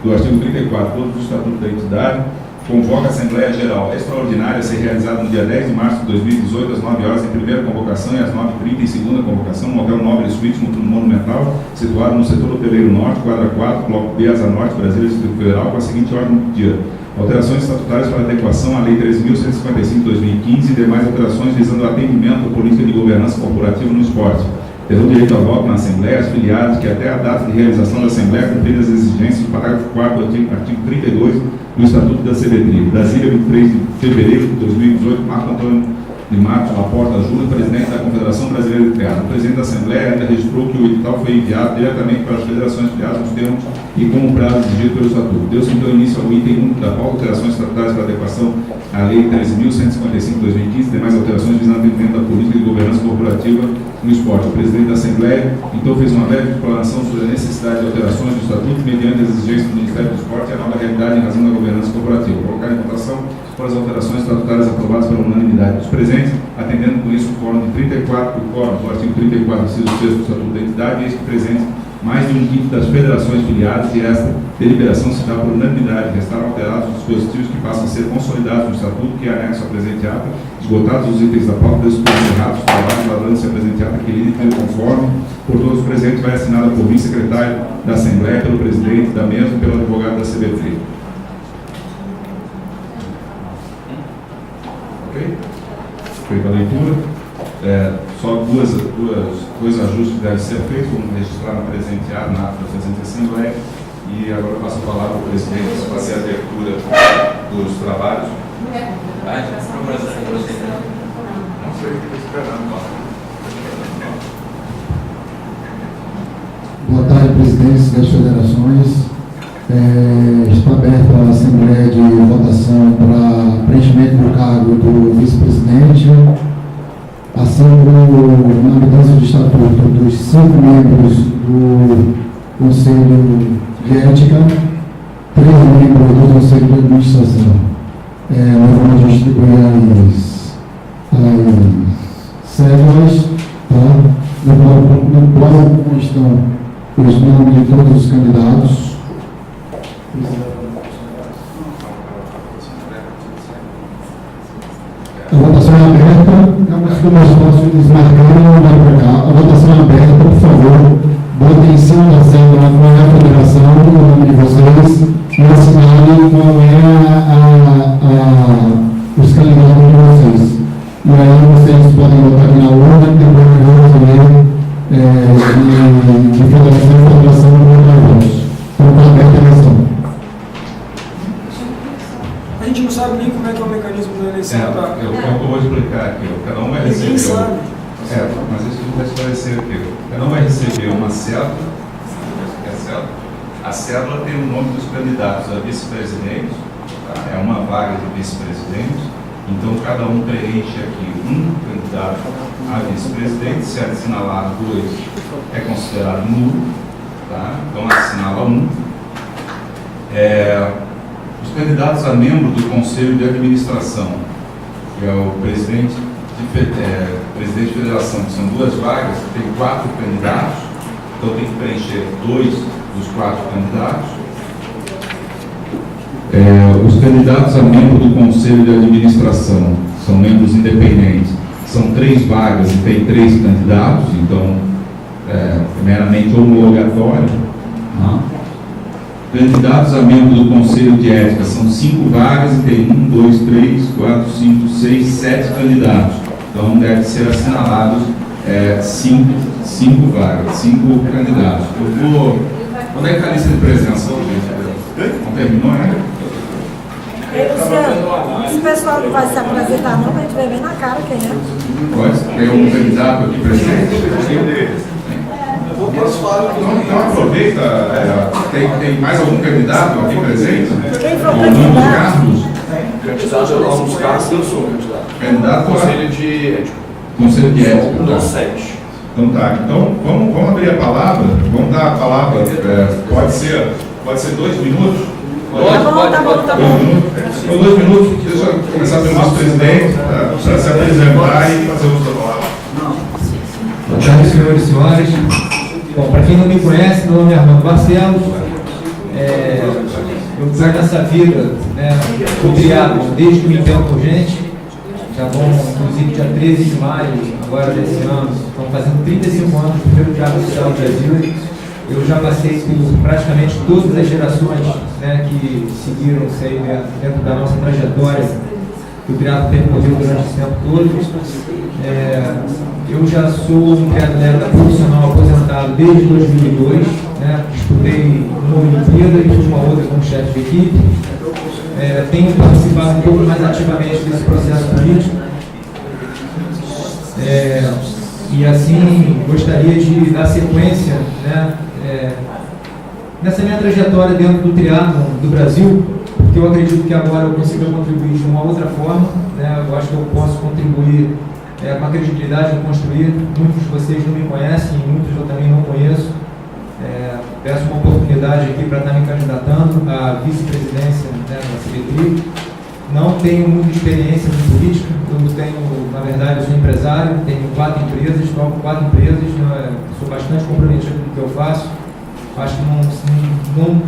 do artigo 34, todos do Estatuto da Entidade, convoca a Assembleia Geral Extraordinária a ser realizada no dia 10 de março de 2018, às 9 horas em primeira convocação e às 9h30 em segunda convocação, no Hotel Nobre Suíte Monumental, situado no setor hoteleiro norte, quadra 4, bloco B, Asa Norte, Brasília, Distrito Federal, com a seguinte ordem do dia: alterações estatutárias para adequação à Lei 13.155 de 2015 e demais alterações visando atendimento à política de governança corporativa no esporte. Terão direito a voto na Assembleia as filiados que até a data de realização da Assembleia cumpriram as exigências do parágrafo 4º do artigo 32 do Estatuto da CBTRI. Brasília, 23 de fevereiro de 2018, Marco Antônio de Matos Laporta Júnior, presidente da Confederação Brasileira de Triatlon. O presidente da Assembleia ainda registrou que o edital foi enviado diretamente para as federações filiadas nos termos e com o prazo exigido pelo Estatuto. Deu-se então início ao item 1 da pauta, alterações estatutárias para adequação à Lei 13.155 de 2015 e demais alterações visando atendimento da política de governança corporativa no esporte. O presidente da Assembleia então fez uma breve explanação sobre a necessidade de alterações do Estatuto mediante as exigências do Ministério do Esporte e a nova realidade em razão da governança corporativa. Colocar em votação foram as alterações estatutárias aprovadas pela unanimidade dos presentes, atendendo com isso o quórum de 34, o quórum do artigo 34, inciso 6 do Estatuto da Entidade, e este presente mais de 1/5 das federações filiadas, e esta deliberação se dá por unanimidade. Restaram alterados os dispositivos que passam a ser consolidados no Estatuto, que é anexo à presente ata, esgotados os itens da pauta, encerrados os trabalhos, valendo-se a presente ata, que lhe conforme por todos os presentes, vai assinada por vice-secretário da Assembleia, pelo presidente da mesma e pelo advogado da CBT. Ok? Feita a leitura. Só dois ajustes que devem ser feitos, vamos registrar na presente ata, na ata da presente Assembleia, e agora passo a palavra ao presidente para fazer a abertura dos trabalhos. Não sei o que está esperando. Boa tarde, presidentes das federações. Está aberta a Assembleia de votação para preenchimento do cargo do vice-presidente, assim como na mudança de estatuto dos 5 membros do Conselho de Ética, 3 membros do Conselho de Administração. Nós vamos distribuir as cédulas, tá? no qual constam os nomes de todos os candidatos. A votação é aberta. Como os nossos desmarcaram, não vai para cá. A votação é aberta, por favor. Botem em cima da cédula qual é a federação e o nome colocar aqui, ó, cada um vai Ninguém receber. sabe. Mas isso a gente vai esclarecer aqui. Cada um vai receber uma cédula. A cédula tem o nome dos candidatos a vice-presidente, tá? É uma vaga de vice-presidente. Então, cada um preenche aqui um candidato a vice-presidente. Se assinalar 2, é considerado nulo. Tá? Então, assinala 1. Os candidatos a membro do Conselho de Administração, que é o presidente de federação, que são 2 vagas, tem 4 candidatos. Então, tem que preencher 2 dos 4 candidatos. Os candidatos a membro do Conselho de Administração são membros independentes. São 3 vagas e tem 3 candidatos, então é meramente homologatório. Candidatos a membro do Conselho de Ética são 5 vagas e tem 1, 2, 3, 4, 5, 6, 7 candidatos. Então deve ser assinalados 5 vagas, 5 candidatos. Onde é que está a lista de presença? Não terminou ainda? Esse pessoal não vai se apresentar não, a gente vai ver na cara quem é. Pode? Tem algum candidato aqui presente? Então aproveita, tem mais algum candidato aqui presente? Quem for candidato? Candidato a alguns cargos, eu sou candidato. Candidato Conselho de Ética. Conselho de Ética. Não 7. Então tá, então vamos abrir a palavra, vamos dar a palavra, pode ser 2 minutos? Pode. 2 minutos? Então 2 minutos, deixa eu começar pelo nosso presidente, para se apresentar e fazer uso da palavra. Boa tarde, senhores e senhoras. Bom, para quem não me conhece, meu nome é Armando Barcelos. Eu estou nessa vida, fui criado desde que me entendo por gente. Já vão, inclusive, dia 13 de maio, agora desse ano, estão fazendo 35 anos do primeiro Teatro Oficial do Brasil. Eu já passei por praticamente todas as gerações que seguiram-se aí dentro da nossa trajetória que o teatro percorreu durante esse tempo todo. Eu já sou um atleta profissional aposentado desde 2002, disputei uma Olimpíada e uma outra como chefe de equipe. Tenho participado um pouco mais ativamente desse processo político. E assim, gostaria de dar sequência nessa minha trajetória dentro do teatro do Brasil, porque eu acredito que agora eu consigo contribuir de uma outra forma. Eu acho que eu posso contribuir com a credibilidade que eu construí. Muitos de vocês não me conhecem, muitos eu também não conheço. Peço uma oportunidade aqui para estar me candidatando à vice-presidência da CBTRI. Não tenho muita experiência em política, na verdade, eu sou empresário, tenho 4 empresas, toco 4 empresas, sou bastante comprometido com o que eu faço. Acho que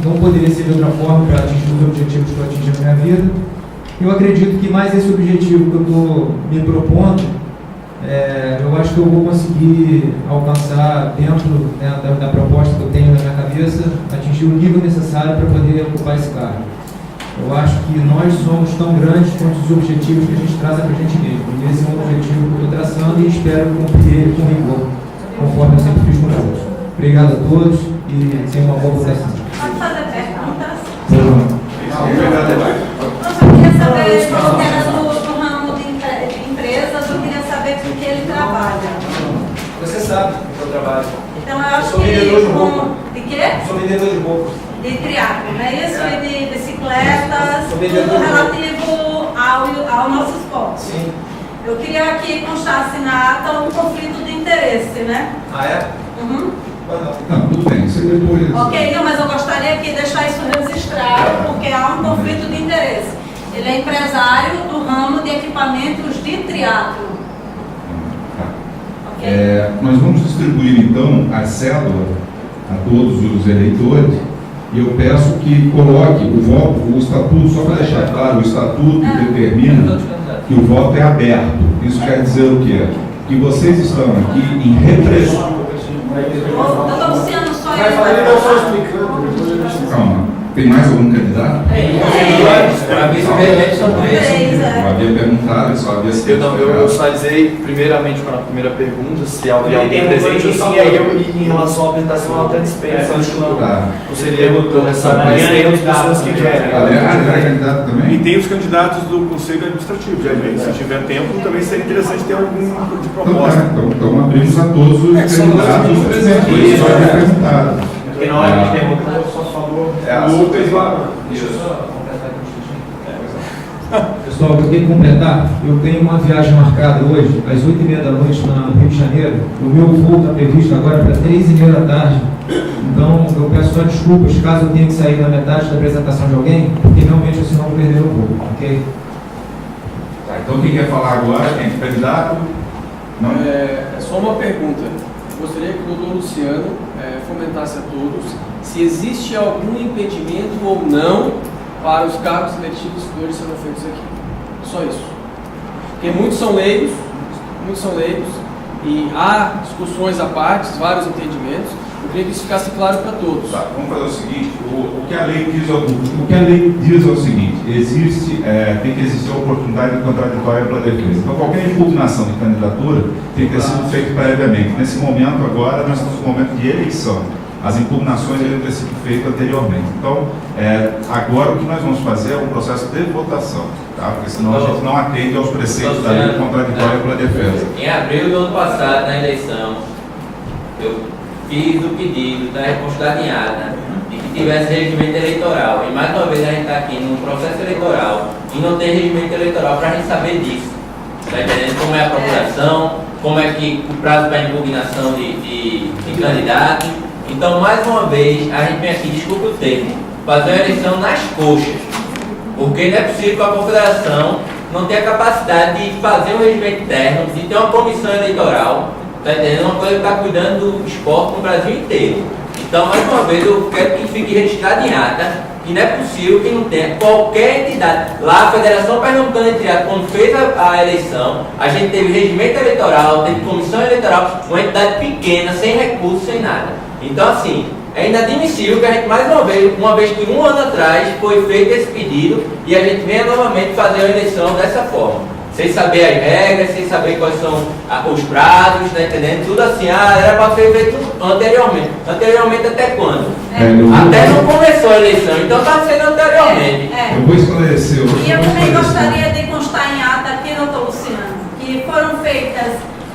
não poderia ser de outra forma para atingir os objetivos que eu atingi na minha vida. Eu acredito que mais esse objetivo que eu estou me propondo, eu acho que eu vou conseguir alcançar dentro da proposta que eu tenho na minha cabeça, atingir o nível necessário para poder ocupar esse cargo. Eu acho que nós somos tão grandes quanto os objetivos que a gente traça para a gente mesmo. E esse é um objetivo que eu estou traçando e espero cumprir ele com rigor, conforme eu sempre fiz com todos. Obrigado a todos e tenham uma boa votação. Pode fazer perguntas? Não. Eu queria saber, como era do ramo de empresas, eu queria saber com que ele trabalha. Você sabe que eu trabalho. Então eu acho Sou vendedor de roupa. De quê? Sou vendedor de roupa. De triatlo, não é isso? E de bicicletas, tudo relativo ao nosso esporte. Sim. Eu queria aqui constasse na ata um conflito de interesse, né? Ah, é? Uhum. Não, tudo bem, isso é depois. Ok, não, mas eu gostaria aqui de deixar isso registrado, porque há um conflito de interesse. Ele é empresário do ramo de equipamentos de triatlo. Ok? Nós vamos distribuir então a cédula a todos os eleitores e eu peço que coloque o voto, o estatuto, só para deixar claro, o estatuto determina que o voto é aberto. Isso quer dizer o quê? Que vocês estão aqui em representação. Doutor Luciano, só ele vai falar. Calma. Tem mais algum candidato? Para vice-presidente são 3. Eu havia perguntado, eu só havia sido. Eu sinalizei primeiramente para a primeira pergunta se havia alguém presente, sim, aí eu, em relação à apresentação, eu até dispenso, acho que não seria essa, mas tem as pessoas que querem. É candidato também? E tem os candidatos do Conselho Administrativo, se tiver tempo, também seria interessante ter algum tipo de proposta. Então abrimos a todos os candidatos presentes, por isso foi perguntado. Porque na hora que a gente pergunta, eu só falou o Lucas lá. Deixa eu só completar aqui. Pessoal, eu tenho que completar. Eu tenho uma viagem marcada hoje, às 8h30 da noite, no Rio de Janeiro. O meu voo está previsto agora para 3h30 da tarde. Então, eu peço só desculpas caso eu tenha que sair na metade da apresentação de alguém, porque realmente senão eu vou perder o voo, ok? Tá, então quem quer falar agora? Quem é candidato? Não? É só uma pergunta. Gostaria que o doutor Luciano fomentasse a todos se existe algum impedimento ou não para os cargos eletivos que hoje serão feitos aqui. Só isso. Porque muitos são leigos, e há discussões à parte, vários entendimentos. Eu queria que isso ficasse claro para todos. Tá, vamos fazer o seguinte, o que a lei diz é o seguinte, tem que existir a oportunidade contraditória para a defesa. Então qualquer impugnação de candidatura tem que ter sido feita previamente. Nesse momento agora, nós estamos no momento de eleição. As impugnações devem ter sido feitas anteriormente. Então, agora o que nós vamos fazer é um processo de votação, tá? Porque senão a gente não atende aos preceitos da lei contraditória para a defesa. Em abril do ano passado, na eleição, eu fiz o pedido da responsabilidade em ata de que tivesse regimento eleitoral. E mais uma vez a gente está aqui num processo eleitoral e não tem regimento eleitoral para a gente saber disso. Está entendendo como é a procuração, como é que o prazo para impugnação de candidato. Então, mais uma vez, a gente vem aqui, desculpa o termo, fazer uma eleição nas coxas. Porque não é possível que a Confederação não tenha capacidade de fazer um regimento interno, de ter uma comissão eleitoral. Está entendendo? Uma coisa que está cuidando do esporte no Brasil inteiro. Então, mais uma vez, eu quero que fique registrado em ata que não é possível que não tenha qualquer entidade. Lá, a Federação Pernambucana de Triatlo, quando fez a eleição, a gente teve regimento eleitoral, teve comissão eleitoral, uma entidade pequena, sem recursos, sem nada. Então, assim, é inadmissível que a gente, mais uma vez que um ano atrás foi feito esse pedido e a gente venha novamente fazer a eleição dessa forma. Sem saber as regras, sem saber quais são os prazos, tá entendendo? Tudo assim, era para ser feito anteriormente. Anteriormente até quando? Até não começou a eleição, então está sendo anteriormente. Eu vou esclarecer. E eu também gostaria de constar em ata aqui, doutor Luciano, que foram feitas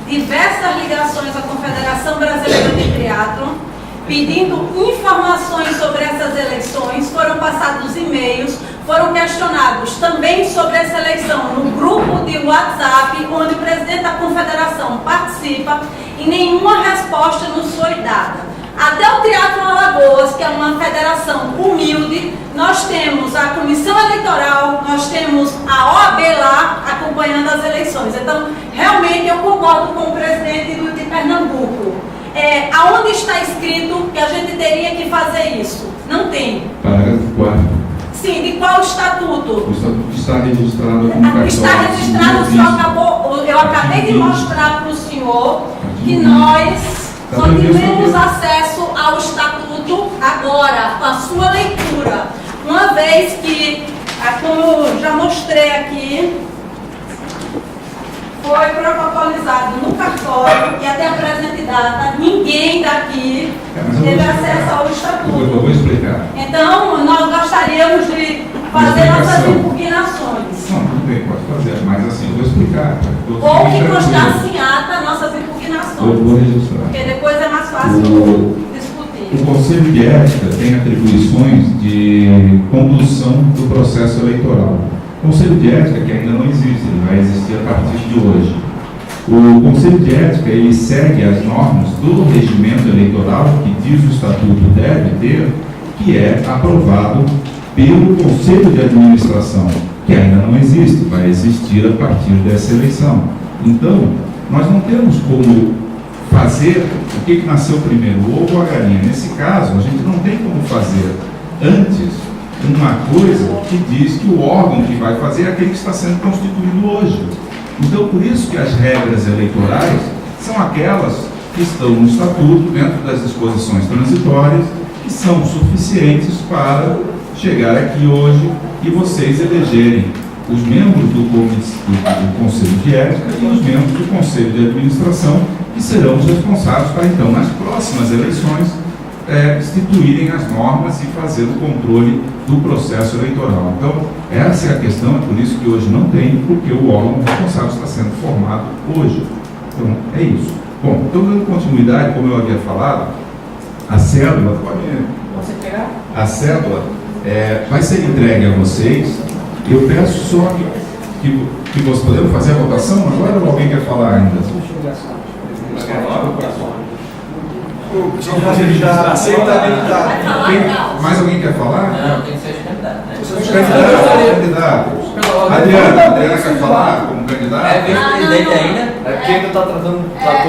diversas ligações à Confederação Brasileira de Triatlo, pedindo informações sobre essas eleições, foram passados e-mails, foram questionados também sobre essa eleição no grupo de WhatsApp, onde o presidente da Confederação participa, e nenhuma resposta nos foi dada. Até o Triatlo Alagoas, que é uma federação humilde, nós temos a comissão eleitoral, nós temos a OAB lá acompanhando as eleições. Então, realmente eu concordo com o presidente de Pernambuco. Aonde está escrito que a gente teria que fazer isso? Não tem. Parágrafo 4. Sim, de qual estatuto? O estatuto está registrado como cartório. Está registrado, eu acabei de mostrar para o senhor que nós só tivemos acesso ao estatuto agora, com a sua leitura. Uma vez que, como eu já mostrei aqui, foi protocolizado no cartório e até a presente data, ninguém daqui teve acesso ao estatuto. Eu vou explicar. Então, nós gostaríamos de fazer nossas impugnações. Não, tudo bem, pode fazer, mas assim, eu vou explicar. Ou que constasse em ata nossas impugnações. Eu vou registrar. Porque depois é mais fácil discutir. O Conselho de Ética tem atribuições de condução do processo eleitoral. O Conselho de Ética, que ainda não existe, ele vai existir a partir de hoje. O Conselho de Ética, ele segue as normas do regimento eleitoral, que diz o estatuto deve ter, que é aprovado pelo Conselho de Administração, que ainda não existe, vai existir a partir dessa eleição. Então, nós não temos como fazer o que nasceu primeiro, o ovo ou a galinha. Nesse caso, a gente não tem como fazer antes uma coisa que diz que o órgão que vai fazer é aquele que está sendo constituído hoje. Então, por isso que as regras eleitorais são aquelas que estão no estatuto, dentro das disposições transitórias, que são suficientes para chegar aqui hoje e vocês elegerem os membros do Conselho de Ética e os membros do Conselho de Administração, que serão os responsáveis para, então, nas próximas eleições, instituírem as normas e fazer o controle do processo eleitoral. Então, essa é a questão, é por isso que hoje não tem, porque o órgão responsável está sendo formado hoje. Então, é isso. Bom, então, dando continuidade, como eu havia falado, a cédula, a cédula vai ser entregue a vocês. Eu peço só que vocês podemos fazer a votação agora ou alguém quer falar ainda? Mais alguém quer falar? Não, tem que ser candidato, né? Os candidatos. Adriana quer falar como candidato? É vice-presidente ainda? É porque ainda está tratando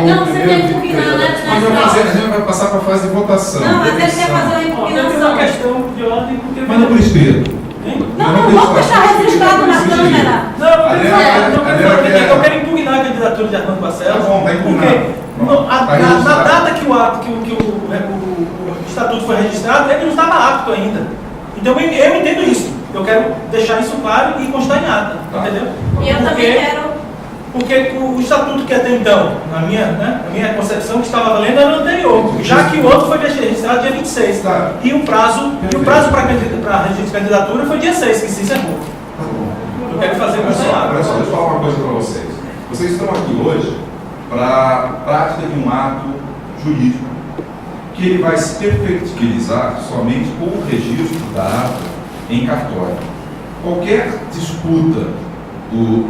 Não, você tem que impugnar, né? Mas a gente vai passar para a fase de votação. Não, mas ele quer fazer uma impugnação. questão de ordem, porque... Manda por escrito. Não, vamos deixar registrado na Câmara. Eu quero impugnar a candidatura de Armando Barcelos. Tá bom, vai impugnar. Na data que o estatuto foi registrado, ele não estava apto ainda. Então eu entendo isso. Eu quero deixar isso claro e constar em ata. Entendeu? E eu também quero. Porque o estatuto que até então, na minha concepção, que estava valendo era o anterior, já que o outro foi registrado dia 26. Tá. E o prazo para registro de candidatura foi dia 6, que se encerrou. Tá bom. Eu quero fazer o consulado. Olha só, deixa eu falar uma coisa para vocês. Vocês estão aqui hoje para a prática de um ato jurídico que ele vai se perfectibilizar somente com o registro da ata em cartório. Qualquer disputa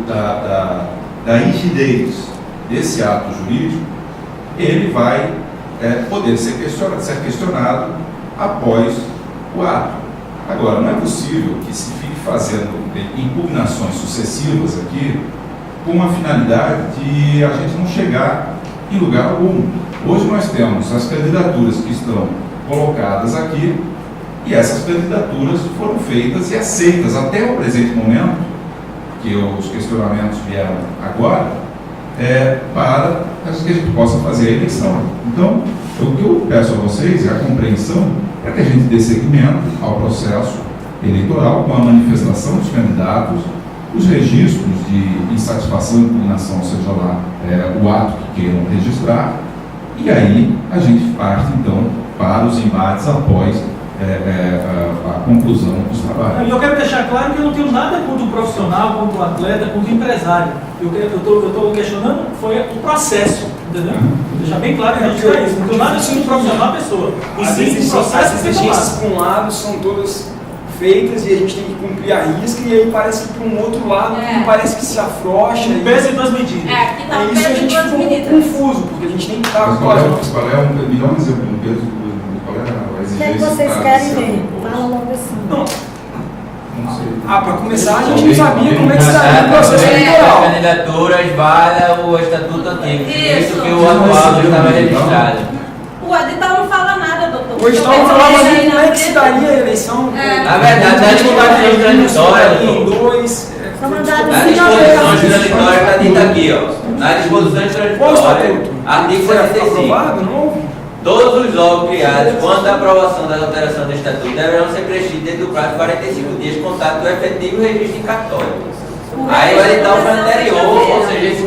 da rigidez desse ato jurídico, ele vai poder ser questionado após o ato. Agora, não é possível que se fique fazendo impugnações sucessivas aqui com a finalidade de a gente não chegar em lugar algum. Hoje nós temos as candidaturas que estão colocadas aqui e essas candidaturas foram feitas e aceitas até o presente momento, que os questionamentos vieram agora, para que a gente possa fazer a eleição. Então, o que eu peço a vocês é a compreensão para que a gente dê seguimento ao processo eleitoral com a manifestação dos candidatos, os registros de insatisfação e impugnação, seja lá o ato que queiram registrar, e aí a gente parte então para os embates após a conclusão dos trabalhos. E eu quero deixar claro que eu não tenho nada contra o profissional, contra o atleta, contra o empresário. Eu estou questionando foi o processo, entendeu? Vou deixar bem claro e registrar isso. Não tenho nada contra o profissional, a pessoa. E sim, o processo as exigências para um lado são todas feitas e a gente tem que cumprir a risca, e aí parece que para um outro lado parece que se afrouxa. Um peso e duas medidas. Aqui está um isso peso a e gente duas ficou medidas. confuso, porque a gente tem que estar Mas qual é um peso um peso, qual é a exigência? O que é que vocês querem ver? Fala logo assim. Não sei. Para começar, a gente não sabia como é que seria o processo eleitoral. As candidaturas valha o estatuto antigo. Isso. Isso que o atual estava registrado. O edital não fala nada, doutor. O edital não falava nem como é que se daria a eleição. Na verdade, na disposição transitória, em dois. São mandados na disposição transitória está dito aqui, ó. Na disposição transitória, artigo 45. Aprovado, não? Todos os órgãos criados, quando a aprovação das alterações do estatuto, deverão ser preenchidos dentro do prazo de 45 dias, contato do efetivo registro em cartório. Aí o edital foi anterior, ou seja, esse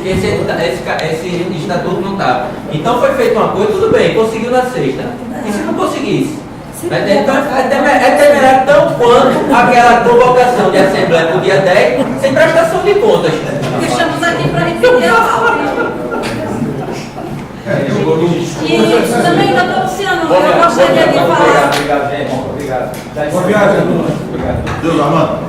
estatuto não estava. Então foi feita uma coisa, tudo bem, conseguiu na sexta. E se não conseguisse? Então é temerário tão quanto aquela convocação de assembleia no dia 10, sem prestação de contas. Estamos aqui para repetir a pauta. E também, doutor Luciano, eu gostaria de falar. Obrigado, gente. Obrigado. Obrigado. Deus, Armando.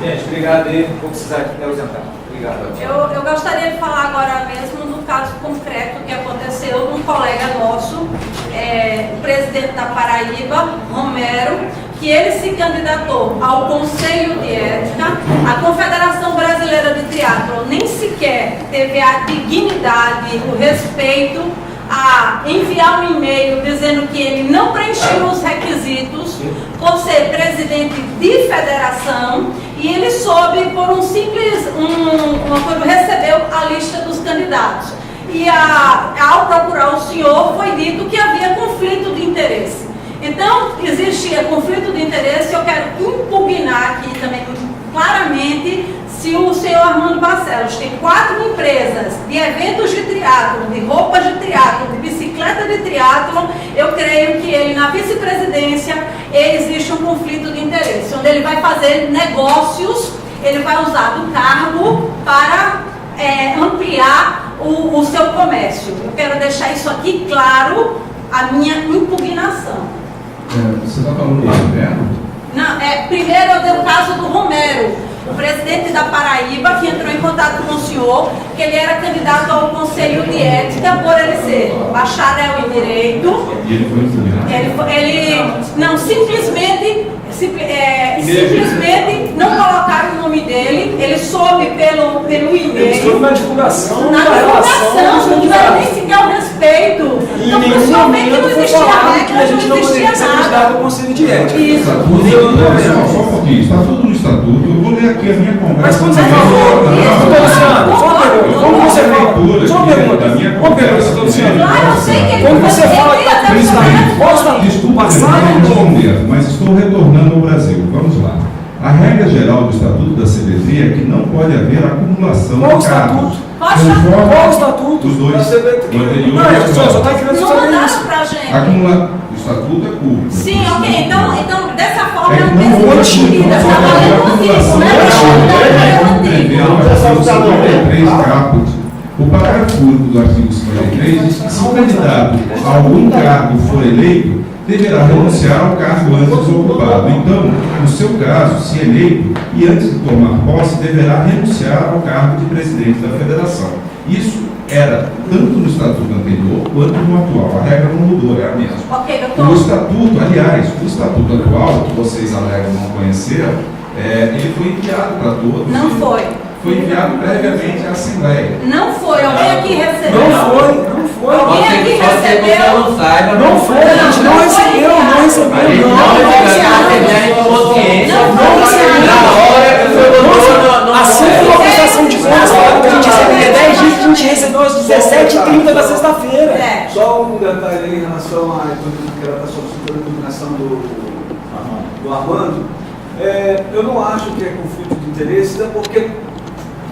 Gente, obrigado aí. Vou precisar aqui ausentar. Obrigado. Eu gostaria de falar agora mesmo do caso concreto que aconteceu de um colega nosso, o presidente da Paraíba, Romero, que ele se candidatou ao Conselho de Ética. A Confederação Brasileira de Triatlon nem sequer teve a dignidade, o respeito a enviar um e-mail dizendo que ele não preencheu os requisitos por ser presidente de federação, e ele soube por um simples, quando recebeu a lista dos candidatos. E ao procurar o senhor, foi dito que havia conflito de interesse. Então, existia conflito de interesse. Eu quero impugnar aqui também claramente se o senhor Armando Barcelos tem 4 empresas de eventos de triatlon, de roupas de triatlon, de bicicleta de triatlon, eu creio que ele, na vice-presidência, existe um conflito de interesse, onde ele vai fazer negócios, ele vai usar do cargo para ampliar o seu comércio. Eu quero deixar isso aqui claro, a minha impugnação. Você está falando do Romero? Não, primeiro eu dei o caso do Romero, o presidente da Paraíba, que entrou em contato com o senhor, que ele era candidato ao Conselho de Ética por ele ser bacharel em Direito. E ele foi impugnado? Ele não, simplesmente não colocaram o nome dele, ele soube pelo e-mail. Ele soube na divulgação. Na divulgação, não tiveram nem sequer o respeito. Então, principalmente não existia regra, não existia nada. ao Conselho de Ética. Isso. Só um pouquinho, está tudo no estatuto, eu vou ler aqui a minha conversa. Mas quando você falou, Luciano, só uma pergunta, quando você fala, só uma pergunta, Luciano, quando você fala que está tudo no estatuto, qual estatuto? Desculpa, responder, mas estou retornando ao Brasil. Vamos lá. A regra geral do Estatuto da CBT é que não pode haver acumulação Qual de cargos. Qual o estatuto? Os dois. Da CBT. O anterior Não, e o só está atual. querendo Não saber mandaram isso. pra gente. O estatuto é público. Sim, ok. Então dessa forma É que eu não penso houve mentira. Está acumulação valendo contigo, né? caput. O parágrafo único do artigo 53 diz que se o candidato a algum cargo for eleito, deverá renunciar ao cargo antes ocupado. Então, no seu caso, se eleito e antes de tomar posse, deverá renunciar ao cargo de presidente da federação. Isso era tanto no estatuto anterior quanto no atual. A regra não mudou, é a mesma. Ok, O doutor. estatuto, aliás, o estatuto atual, que vocês alegam não conhecer, ele foi enviado para todos. Não foi. Foi enviado previamente à Assembleia. Não foi. Alguém aqui recebeu? Não foi. Alguém aqui recebeu? Não saiba. Não foi, a gente não recebeu, não recebeu. Assim como a prestação de contas, que a gente recebia 10 dias, a gente recebeu às 17h30 da sexta-feira. Só um detalhe aí em relação à impugnação do Armando. Eu não acho que é conflito de interesse, até porque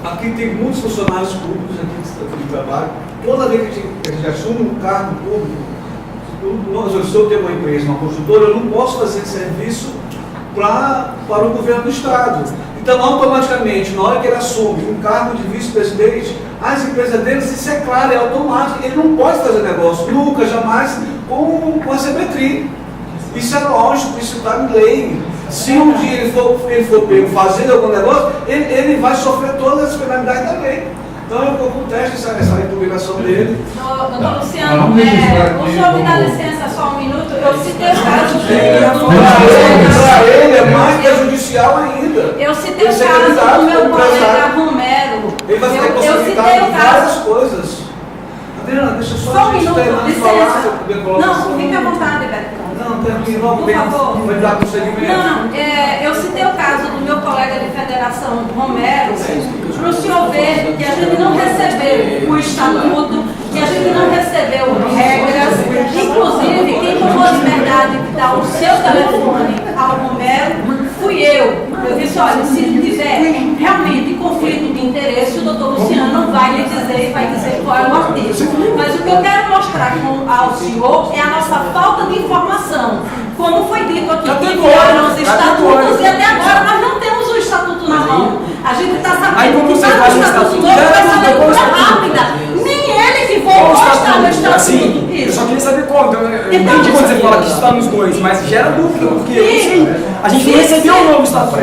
aqui tem muitos funcionários públicos aqui de trabalho. Toda vez que a gente assume um cargo público, se eu tenho uma empresa, uma construtora, eu não posso fazer serviço para o governo do Estado. Então, automaticamente, na hora que ele assume um cargo de vice-presidente, as empresas dele, isso é claro, é automático, ele não pode fazer negócio, nunca, jamais, com a CBTRI. Isso é lógico, isso está em lei. Se um dia ele for pego fazendo algum negócio, ele vai sofrer todas as penalidades da lei. Então eu contesto essa impugnação dele. Doutor Luciano, o senhor me dá licença só um minuto? Eu citei o caso Para ele é mais prejudicial ainda. Eu citei o caso do meu colega Romero. Ele vai ter Eu citei possibilidade o de várias caso. coisas. Adriana, deixa Só um minuto, terminar de falar, licença. se eu puder colocar Não, assim. fique à vontade, Beto. Não, termina logo, Por favor. vai dar prosseguimento. Não, eu citei o caso do meu colega de federação, Romero, para o senhor ver que a gente não recebeu o estatuto, que a gente não recebeu regras, inclusive quem tomou a liberdade de dar o seu telefone ao Romero fui eu. Eu disse, olha, se tiver realmente conflito de interesse, o doutor Luciano vai lhe dizer, vai dizer qual é o artigo. Mas o que eu quero mostrar ao senhor é a nossa falta de informação. Como foi dito aqui, que enviaram os estatutos e até agora nós não temos o estatuto na mão. A gente está sabendo que está no estatuto novo, vai saber por rápida. Nem ele que for mostrar o estatuto. Assim, eu só queria saber como. Eu entendi quando você fala que está nos dois, mas gera dúvida, porque a gente não recebeu o novo estatuto.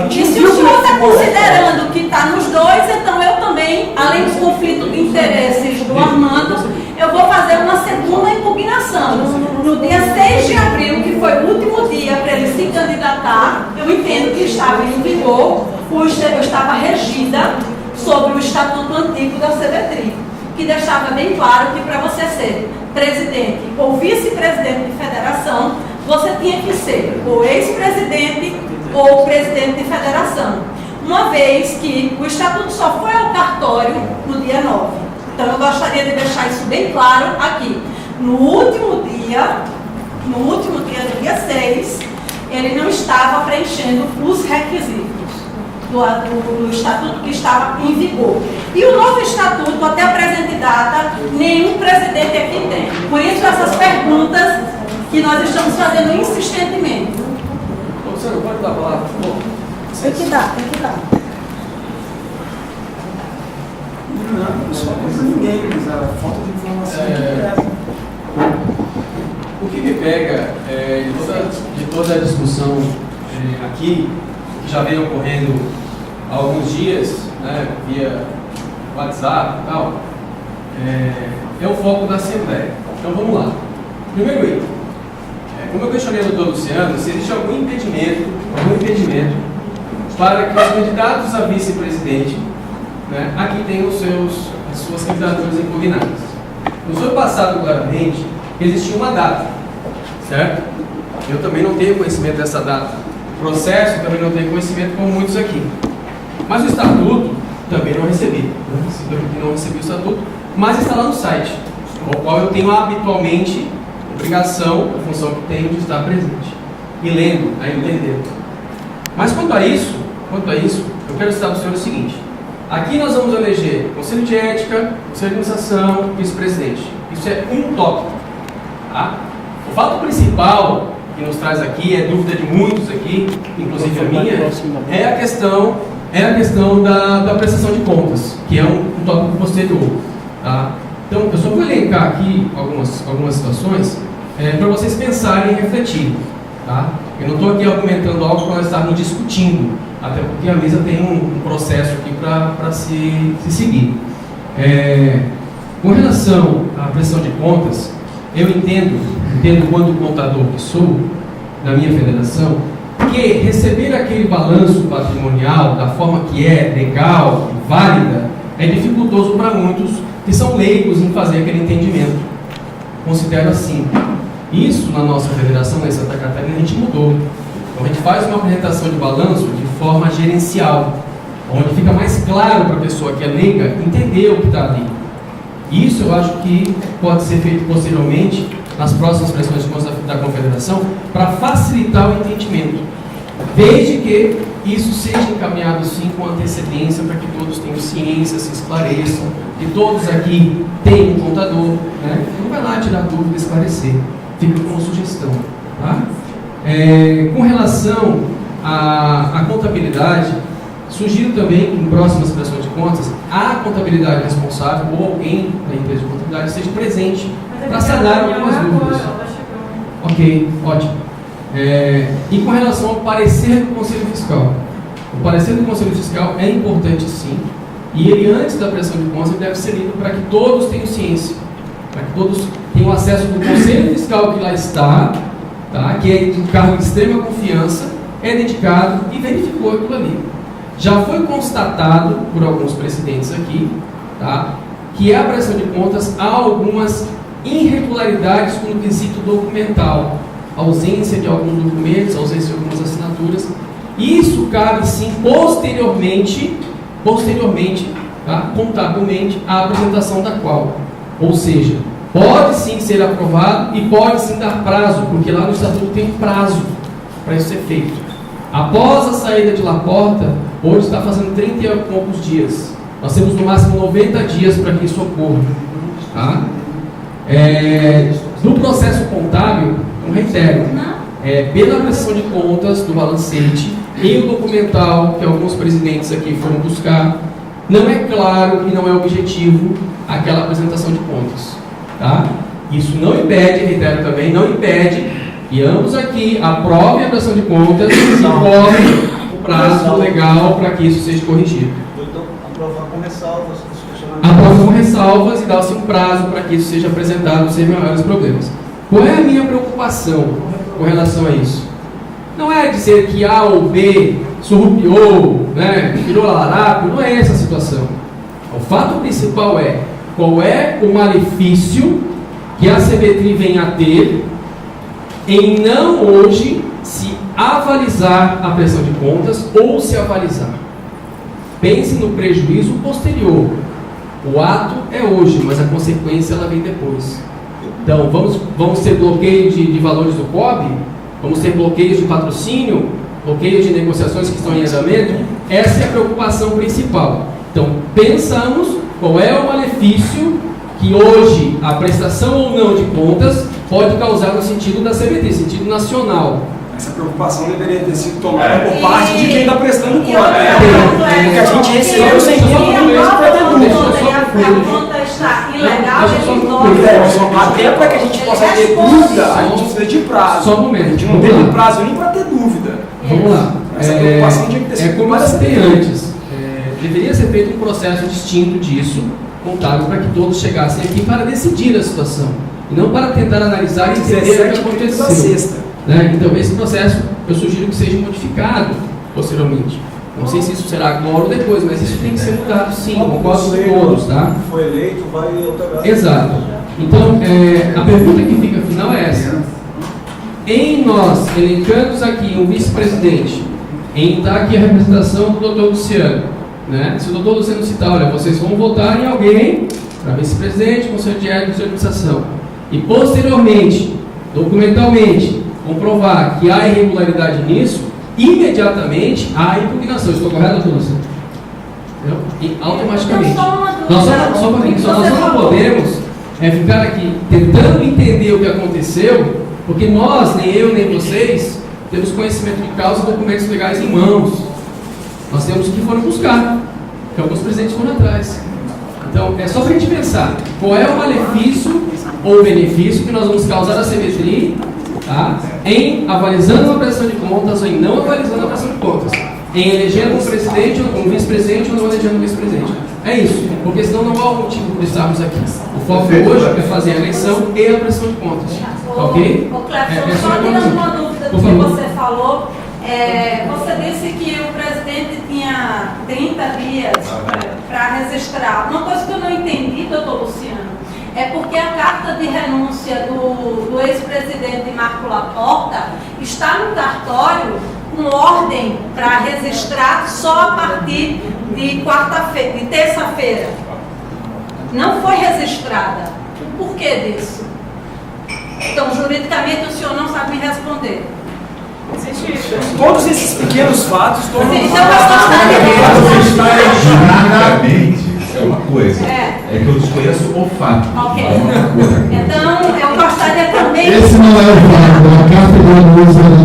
E se o senhor está considerando que está nos dois, então eu também, além do conflito de interesses do Armando, eu vou fazer uma segunda impugnação. No dia 6 de abril, que foi o último dia para ele se candidatar, eu entendo que estava em vigor, eu estava regida sobre o estatuto antigo da CBTRI, que deixava bem claro que para você ser presidente ou vice-presidente de federação, você tinha que ser ou ex-presidente ou presidente de federação. Uma vez que o estatuto só foi ao cartório no dia 9. Então eu gostaria de deixar isso bem claro aqui. No último dia, do dia 6, ele não estava preenchendo os requisitos do estatuto que estava em vigor. E o novo estatuto, até a presente data, nenhum presidente aqui tem. Por isso, essas perguntas que nós estamos fazendo insistentemente. Você não pode dar a palavra, por favor? Tem que dar. Não, só contra ninguém, mas a falta de informação O que me pega de toda a discussão aqui, que já vem ocorrendo há alguns dias, né, via WhatsApp e tal, é o foco da Assembleia. Então vamos lá. Primeiro item. Como eu questionei o doutor Luciano, se existe algum impedimento para que os candidatos a vice-presidente, né, aqui tenham as suas candidaturas impugnadas. Nos foi passado claramente que existia uma data, certo? Eu também não tenho conhecimento dessa data. O processo também não tenho conhecimento, como muitos aqui. Mas o estatuto também não recebi. Não recebi o estatuto, mas está lá no site, ao qual eu tenho habitualmente obrigação, a função que tenho de estar presente e lendo, entendendo. Mas quanto a isso, eu quero citar para o senhor o seguinte: aqui nós vamos eleger Conselho de Ética, Conselho de Administração, Vice-Presidente. Isso é um tópico. Tá? O fato principal que nos traz aqui, é dúvida de muitos aqui, inclusive a minha, é a questão da prestação de contas, que é um tópico posterior. Tá? Então, eu só vou elencar aqui algumas situações para vocês pensarem e refletirem. Tá? Eu não estou aqui argumentando algo para nós estarmos discutindo, até porque a mesa tem um processo aqui para se seguir. Com relação à prestação de contas, eu entendo quanto contador que sou, na minha federação, que receber aquele balanço patrimonial da forma que é legal, válida, é dificultoso para muitos que são leigos em fazer aquele entendimento. Considero assim. Isso na nossa federação, em Santa Catarina, a gente mudou. Então a gente faz uma apresentação de balanço de forma gerencial, onde fica mais claro para a pessoa que é leiga entender o que está ali. Isso eu acho que pode ser feito posteriormente, nas próximas prestações de contas da Confederação, para facilitar o entendimento, desde que isso seja encaminhado sim com antecedência, para que todos tenham ciência, se esclareçam, que todos aqui têm um contador, né? Não vai lá tirar dúvida e esclarecer, fica como sugestão. Tá? Com relação à contabilidade, sugiro também que em próximas prestações de contas, a contabilidade responsável ou alguém da empresa de contabilidade esteja presente para sanar algumas dúvidas. Ok, ótimo. E com relação ao parecer do Conselho Fiscal, o parecer do Conselho Fiscal é importante sim, e ele antes da prestação de contas ele deve ser lido para que todos tenham ciência, para que todos tenham acesso do Conselho Fiscal que lá está, tá? Que é de um cargo de extrema confiança, é dedicado e verificou aquilo ali. Já foi constatado por alguns presidentes aqui, tá? Que a prestação de contas há algumas irregularidades no quesito documental, ausência de alguns documentos, ausência de algumas assinaturas. Isso cabe sim posteriormente, tá? Contabilmente, a apresentação da qual. Ou seja, pode sim ser aprovado e pode sim dar prazo, porque lá no estatuto tem prazo para isso ser feito. Após a saída de Laporta, hoje está fazendo 30 e poucos dias. Nós temos no máximo 90 dias para que isso ocorra. Tá? No processo contábil, eu reitero, pela prestação de contas do balancete e o documental que alguns presidentes aqui foram buscar, não é claro e não é objetivo aquela apresentação de contas. Tá? Isso não impede, reitero também, não impede que ambos aqui aprovem a prestação de contas e cobrem o prazo legal para que isso seja corrigido. Então, aprovar com ressalvas. Aprova com ressalvas e dá-se um prazo para que isso seja apresentado sem maiores problemas. Qual é a minha preocupação com relação a isso? Não é dizer que A ou B surrupiou, né, tirou a larápio, não é essa a situação. O fato principal é qual é o malefício que a CBTRI vem a ter em não hoje se avalizar a prestação de contas ou se avalizar. Pense no prejuízo posterior. O ato é hoje, mas a consequência ela vem depois. Então, vamos ter bloqueio de valores do COB? vamos ter bloqueios de patrocínio, bloqueios de negociações que estão em andamento. Essa é a preocupação principal. Então, pensamos qual é o malefício que hoje a prestação ou não de contas pode causar no sentido da CBT, sentido nacional. Essa preocupação deveria ter sido tomada por parte de quem está prestando conta. Porque a gente recebeu sem conta está ilegal, até para que a gente possa ter dúvida, a gente precisa de prazo. Só um momento. A gente não teve prazo nem para ter dúvida. Vamos lá. Essa preocupação tinha que ter sido como eu citei antes, deveria ser feito um processo distinto disso, contábil, para que todos chegassem aqui para decidir a situação. E não para tentar analisar e entender o que aconteceu. Então, esse processo eu sugiro que seja modificado posteriormente. Não sei se isso será agora ou depois, mas isso tem que ser mudado sim, concordo com todos, tá? Foi eleito, vai alterar. Exato. Então, a pergunta que fica final é essa. Em nós, elencamos aqui um vice-presidente, em dar aqui a representação do Dr. Luciano, né? Se o Dr. Luciano citar, olha, vocês vão votar em alguém para vice-presidente, conselho de ética e administração, e posteriormente, documentalmente, comprovar que há irregularidade nisso, imediatamente há impugnação. Estou correto, doutor Luciano? E automaticamente. Nós não podemos ficar aqui tentando entender o que aconteceu, porque nós, nem eu, nem vocês, temos conhecimento de causa e documentos legais em mãos. Nós temos que foram buscar, que alguns presidentes foram atrás. Então, é só para a gente pensar qual é o malefício ou benefício que nós vamos causar à CBTRI, tá? Em avalizando a prestação de contas ou em não avalizando a prestação de contas, em elegendo um presidente ou um vice-presidente ou não elegendo um vice-presidente. É isso, porque senão não há motivo por estarmos aqui. O foco hoje é fazer a eleição e a prestação de contas. Ok? Clefton, só tirando uma dúvida do que você falou, você disse que o presidente tinha 30 dias para registrar. Uma coisa que eu não entendi, doutor Luciano, é porque a carta de renúncia do ex-presidente Marco Laporta está no cartório com ordem para registrar só a partir de quarta-feira, de terça-feira. Não foi registrada. Por que disso? Então, juridicamente, o senhor não sabe me responder. Todos esses pequenos fatos estão juridicamente é uma coisa, é que eu desconheço o fato. Ok. Então, eu gostaria também. Esse não é o fato, a carta de renúncia do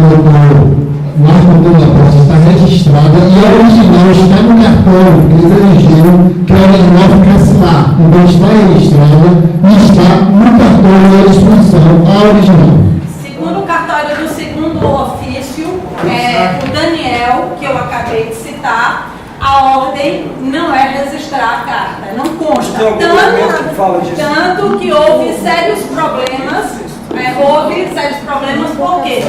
Marco Laporta está registrada e a original está no cartório que eles elegeram, que a original ficasse lá. Então está registrada e está no cartório à disposição, a original. Segundo o cartório do segundo ofício, o Daniel, que eu acabei de citar, a ordem não é registrar a carta, não consta. Tanto que houve sérios problemas, por quê?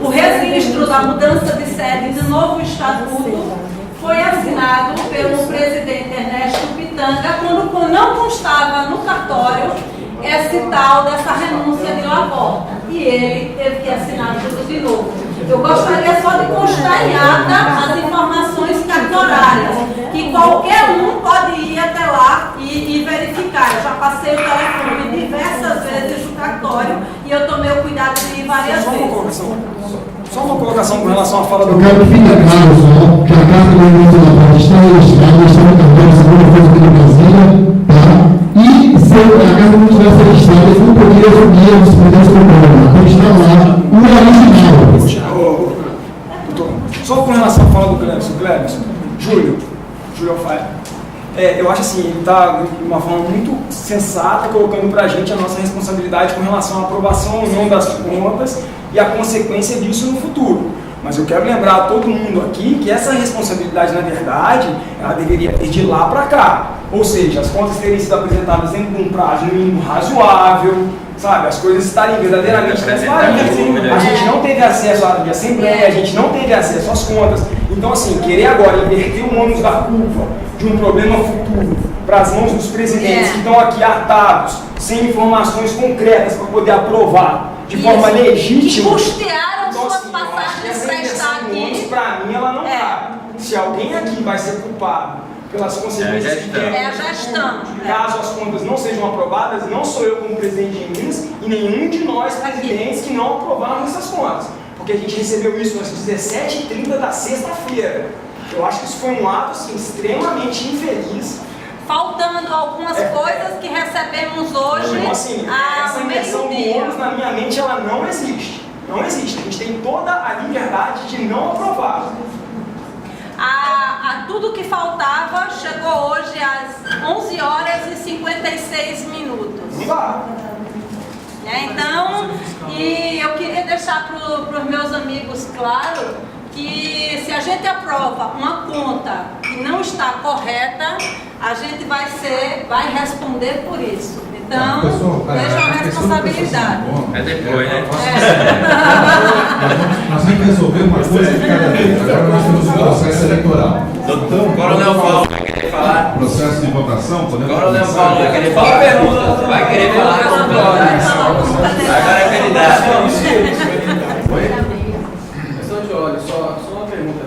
O registro da mudança de sede do novo estatuto foi assinado pelo presidente Ernesto Pitanga quando não constava no cartório esse tal dessa renúncia de Laporta. E ele teve que assinar tudo de novo. Eu gostaria só de constar em ata as informações cartorárias, que qualquer um pode ir até lá e verificar. Eu já passei o telefone diversas vezes no cartório e eu tomei o cuidado de ir várias vezes. Só uma colocação com relação à fala do... Eu quero que fique claro só que a carta do renúncia da Laporta está registrada, está no cartório, segunda coisa aqui de Brasília, tá? E se a carta não tivesse registrada, ele não poderia assumir a vice-presidência do programa. Então está lá o original. Só com relação à fala do Clebson, Júlio Alfaia, eu acho assim, ele está de uma forma muito sensata, colocando para a gente a nossa responsabilidade com relação à aprovação ou não das contas e a consequência disso no futuro. Mas eu quero lembrar a todo mundo aqui que essa responsabilidade, na verdade, ela deveria ir de lá para cá. Ou seja, as contas teriam sido apresentadas dentro de um prazo mínimo razoável, sabe? As coisas estarem verdadeiramente transparentes. A gente não teve acesso à assembleia, a gente não teve acesso às contas. Então, assim, querer agora inverter o ônus da curva de um problema futuro para as mãos dos presidentes que estão aqui atados, sem informações concretas para poder aprovar de forma legítima. Que custearam suas passagens para estar aqui. Para mim, ela não cabe. Se alguém aqui vai ser culpado pelas consequências que tem, caso as contas não sejam aprovadas, não sou eu como presidente de Minas e nenhum de nós presidentes que não aprovaram essas contas. porque a gente recebeu isso às 17h30 da sexta-feira. Eu acho que isso foi um ato assim, extremamente infeliz. Faltando algumas coisas que recebemos hoje. Então, assim, essa inversão do ônus na minha mente ela não existe. Não existe. A gente tem toda a liberdade de não aprovar. Tudo que faltava chegou hoje às 11h56. Então, e eu queria deixar para os meus amigos claro que se a gente aprova uma conta que não está correta, a gente vai responder por isso. Então, vejam a responsabilidade. É depois, né? Nós temos que resolver uma coisa de cada vez. Agora nós temos o processo eleitoral. Então, Coronel Paulo vai querer falar. Processo de votação, podemos Coronel Paulo vai querer falar. Vai querer falar com agora é candidato. Questão de olho, só uma pergunta.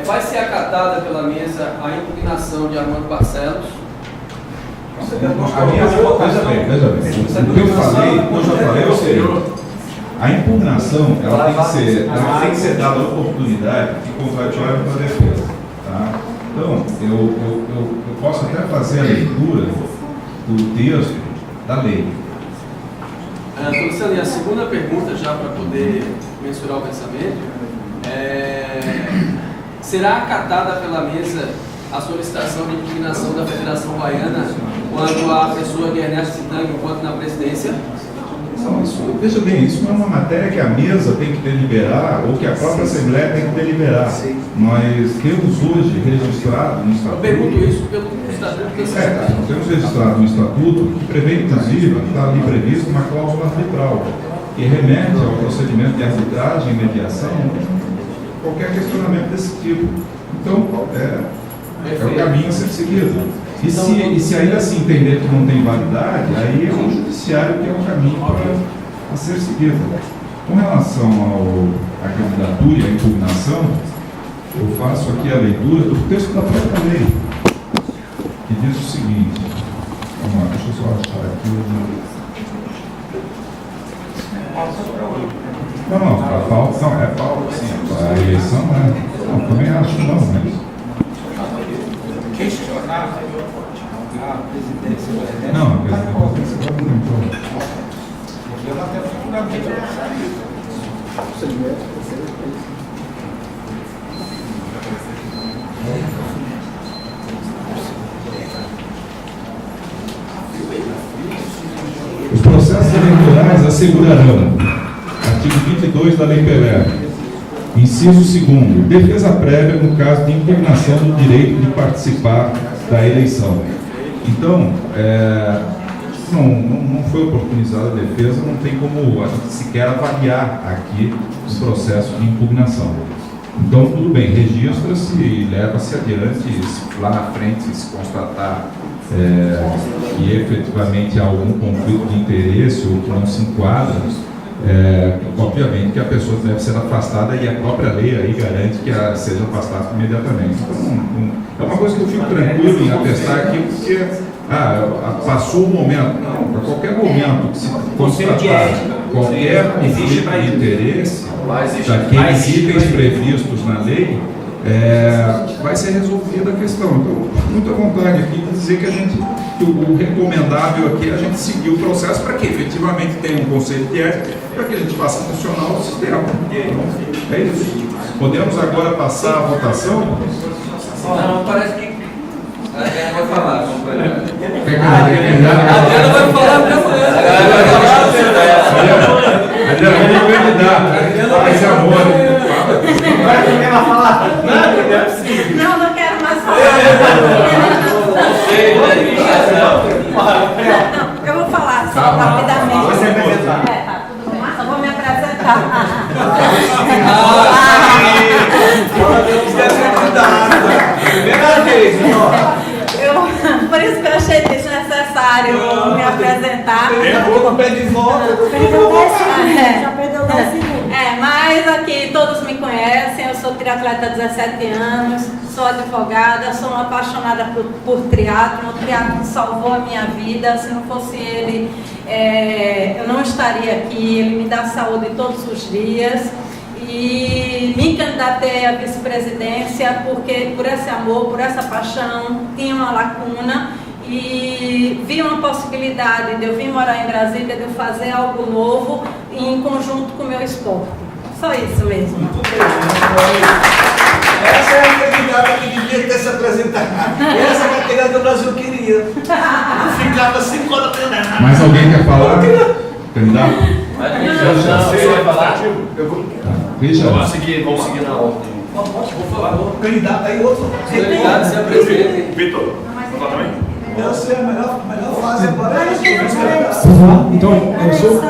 Vai ser acatada pela mesa a impugnação de Armando Barcelos? Veja bem. O que eu já falei é o seguinte. A impugnação, ela tem que ser dada a oportunidade de contraditório para a defesa. Tá? Então, eu posso até fazer a leitura do texto da lei. Luciano, e a segunda pergunta, já para poder mensurar o pensamento, será acatada pela mesa a solicitação de impugnação da Federação Baiana quanto à pessoa de Ernesto Sitang enquanto na presidência? Veja bem, isso não é uma matéria que a mesa tem que deliberar ou que a própria Assembleia tem que deliberar. Nós temos hoje registrado no Estatuto... Eu pergunto isso pelo Estatuto. Nós temos registrado no Estatuto que prevê, inclusive, está ali previsto uma cláusula arbitral que remete ao procedimento de arbitragem e mediação qualquer questionamento desse tipo. Então, é o caminho a ser seguido. E se ainda assim entender que não tem validade, aí é o judiciário que é o caminho a ser seguido. Com relação à candidatura e à impugnação, eu faço aqui a leitura do texto da própria lei, que diz o seguinte. Vamos lá, deixa eu só achar aqui Não, a pauta não, é pauta, sim. A eleição não, também acho não, mas... Questionar a presidência do Ernesto. Não, a presidência não entrou. Porque ela até fundamento. Os processos eleitorais assegurarão, artigo 22 da Lei Pelé, inciso 2º, defesa prévia no caso de impugnação do direito de participar da eleição. Então, não foi oportunizada a defesa, não tem como a gente sequer avaliar aqui os processos de impugnação. Então, tudo bem, registra-se e leva-se adiante, se lá na frente se constatar que efetivamente há algum conflito de interesse ou que não se enquadra, obviamente que a pessoa deve ser afastada e a própria lei aí garante que ela seja afastada imediatamente. Então, é uma coisa que eu fico tranquilo em atestar aqui, porque passou o momento. Não, para qualquer momento que se constatar qualquer conflito de interesse daqueles itens previstos na lei, vai ser resolvida a questão. Então, muito à vontade aqui de dizer que o recomendável aqui é a gente seguir o processo para que efetivamente tenha um conselho de ética, para que a gente faça funcionar o sistema. É isso. Podemos agora passar a votação? Não, parece que a Adriana vai falar. Adriana vai falar até amanhã. Adriana é candidata. Mas amor. Vai primeiro a falar? Não quero mais falar. Eu vou falar só rapidamente. Você vai apresentar. Tá, tudo bem. Só vou me apresentar. Primeira vez, por isso que eu achei desnecessário me apresentar. Pegou o pé de volta. Já perdeu 10 segundos. Mas aqui todos me conhecem, eu sou triatleta há 17 anos, sou advogada, sou uma apaixonada por triatlo. O triatlo salvou a minha vida, se não fosse ele, eu não estaria aqui, ele me dá saúde todos os dias. e me candidatei à vice-presidência porque por esse amor, por essa paixão, tinha uma lacuna e vi uma possibilidade de eu vir morar em Brasília, de eu fazer algo novo em conjunto com o meu esporte. Só isso mesmo. Essa é a candidata que devia ter se apresentado. Essa é a candidata que o Brasil queria. Ficava 5 horas treinando. Mais alguém quer falar? Candidato? Você vai falar? Richard. Vamos seguir na ordem. Por favor, candidato aí, outro. Candidato se apresenta. Vitor, fala também. Essa é a melhor fase agora. Então, eu sou.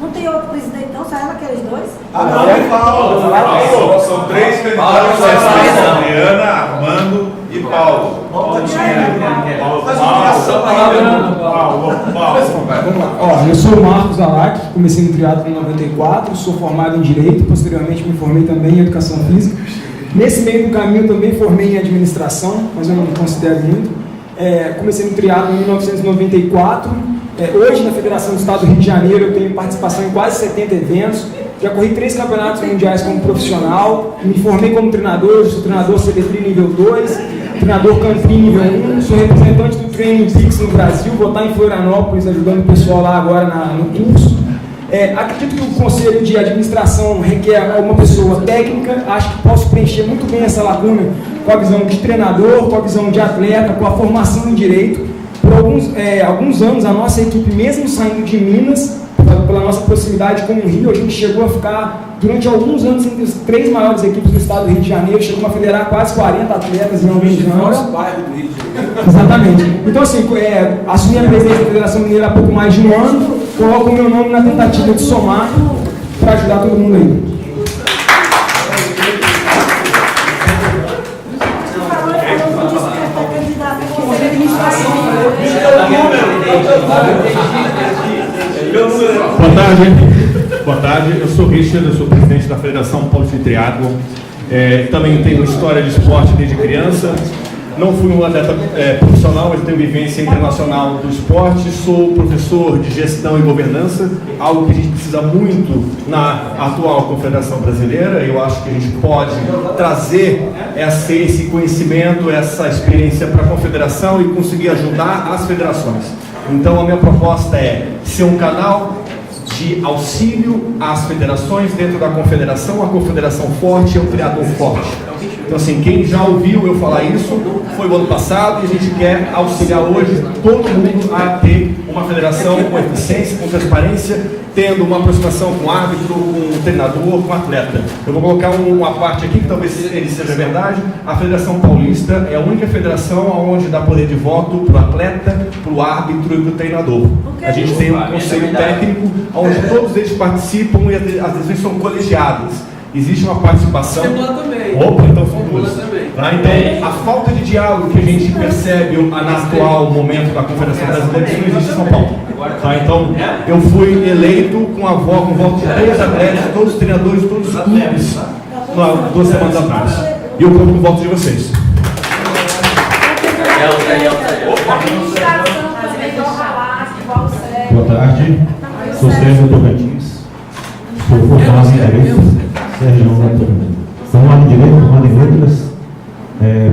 Não tem outro presidente, não? Só ela, aqueles dois? Paulo. São 3 candidatos: Adriana, Armando e Paulo. Vamos lá. Ó, eu sou o Marcos Alac, comecei no triatlo em 94, sou formado em Direito, posteriormente me formei também em Educação Física. Nesse meio do caminho também formei em Administração, mas eu não considero muito. Comecei no triatlo em 1994. Hoje, na Federação do Estado do Rio de Janeiro, eu tenho participação em quase 70 eventos. Já corri 3 campeonatos mundiais como profissional. Me formei como treinador, sou treinador CB3 nível 2, treinador Camprim nível 1. Sou representante do Training Peaks no Brasil. Vou estar em Florianópolis ajudando o pessoal lá agora no curso. Acredito que o Conselho de Administração requer uma pessoa técnica. Acho que posso preencher muito bem essa lacuna com a visão de treinador, com a visão de atleta, com a formação em Direito. Por alguns anos, a nossa equipe, mesmo saindo de Minas, pela nossa proximidade com o Rio, a gente chegou a ficar, durante alguns anos, entre as 3 maiores equipes do estado do Rio de Janeiro, chegou a federar quase 40 atletas em alguns anos. Exatamente. Então, assim, assumi a presidência da Federação Mineira há pouco mais de um ano, coloco o meu nome na tentativa de somar para ajudar todo mundo aí. Boa tarde, eu sou Richard, eu sou presidente da Federação Paulista de Triatlo. Também tenho história de esporte desde criança. Não fui um atleta profissional, mas tenho vivência internacional do esporte. Sou professor de gestão e governança, algo que a gente precisa muito na atual Confederação Brasileira. Eu acho que a gente pode trazer esse conhecimento, essa experiência para a Confederação e conseguir ajudar as federações. Então, a minha proposta é ser um canal de auxílio às federações dentro da Confederação. A Confederação forte é o triatlon forte. Então, assim, quem já ouviu eu falar isso foi o ano passado e a gente quer auxiliar hoje todo mundo a ter uma federação com eficiência, com transparência, tendo uma aproximação com o árbitro, com o treinador, com o atleta. Eu vou colocar uma parte aqui que talvez ele seja verdade. A Federação Paulista é a única federação onde dá poder de voto para o atleta, para o árbitro e para o treinador. A gente tem um conselho técnico onde todos eles participam e as decisões são colegiadas. Existe uma participação. Opa, então são duas. Então, a falta de diálogo que a gente percebe no atual momento da Confederação Brasileira, isso não existe em São Paulo. Então, eu fui eleito com um voto de 3 atletas, todos os treinadores, todos os clubes, 2 semanas atrás. E eu conto com o voto de vocês. Boa tarde, sou Sérgio Tocantins, sou formado em Direito. Formado em Direito, formado em Letras,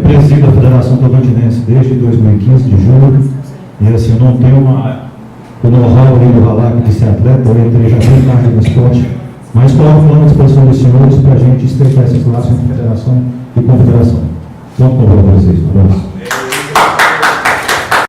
presido a Federação Tocantinense desde 2015, de julho, e assim, eu não tenho o know-how ali do Alac de ser atleta, eu entrei já bem tarde no esporte, mas coloco falando à disposição dos senhores para a gente estreitar esse laço entre Federação e Confederação. Vamos cobrar para vocês, um abraço.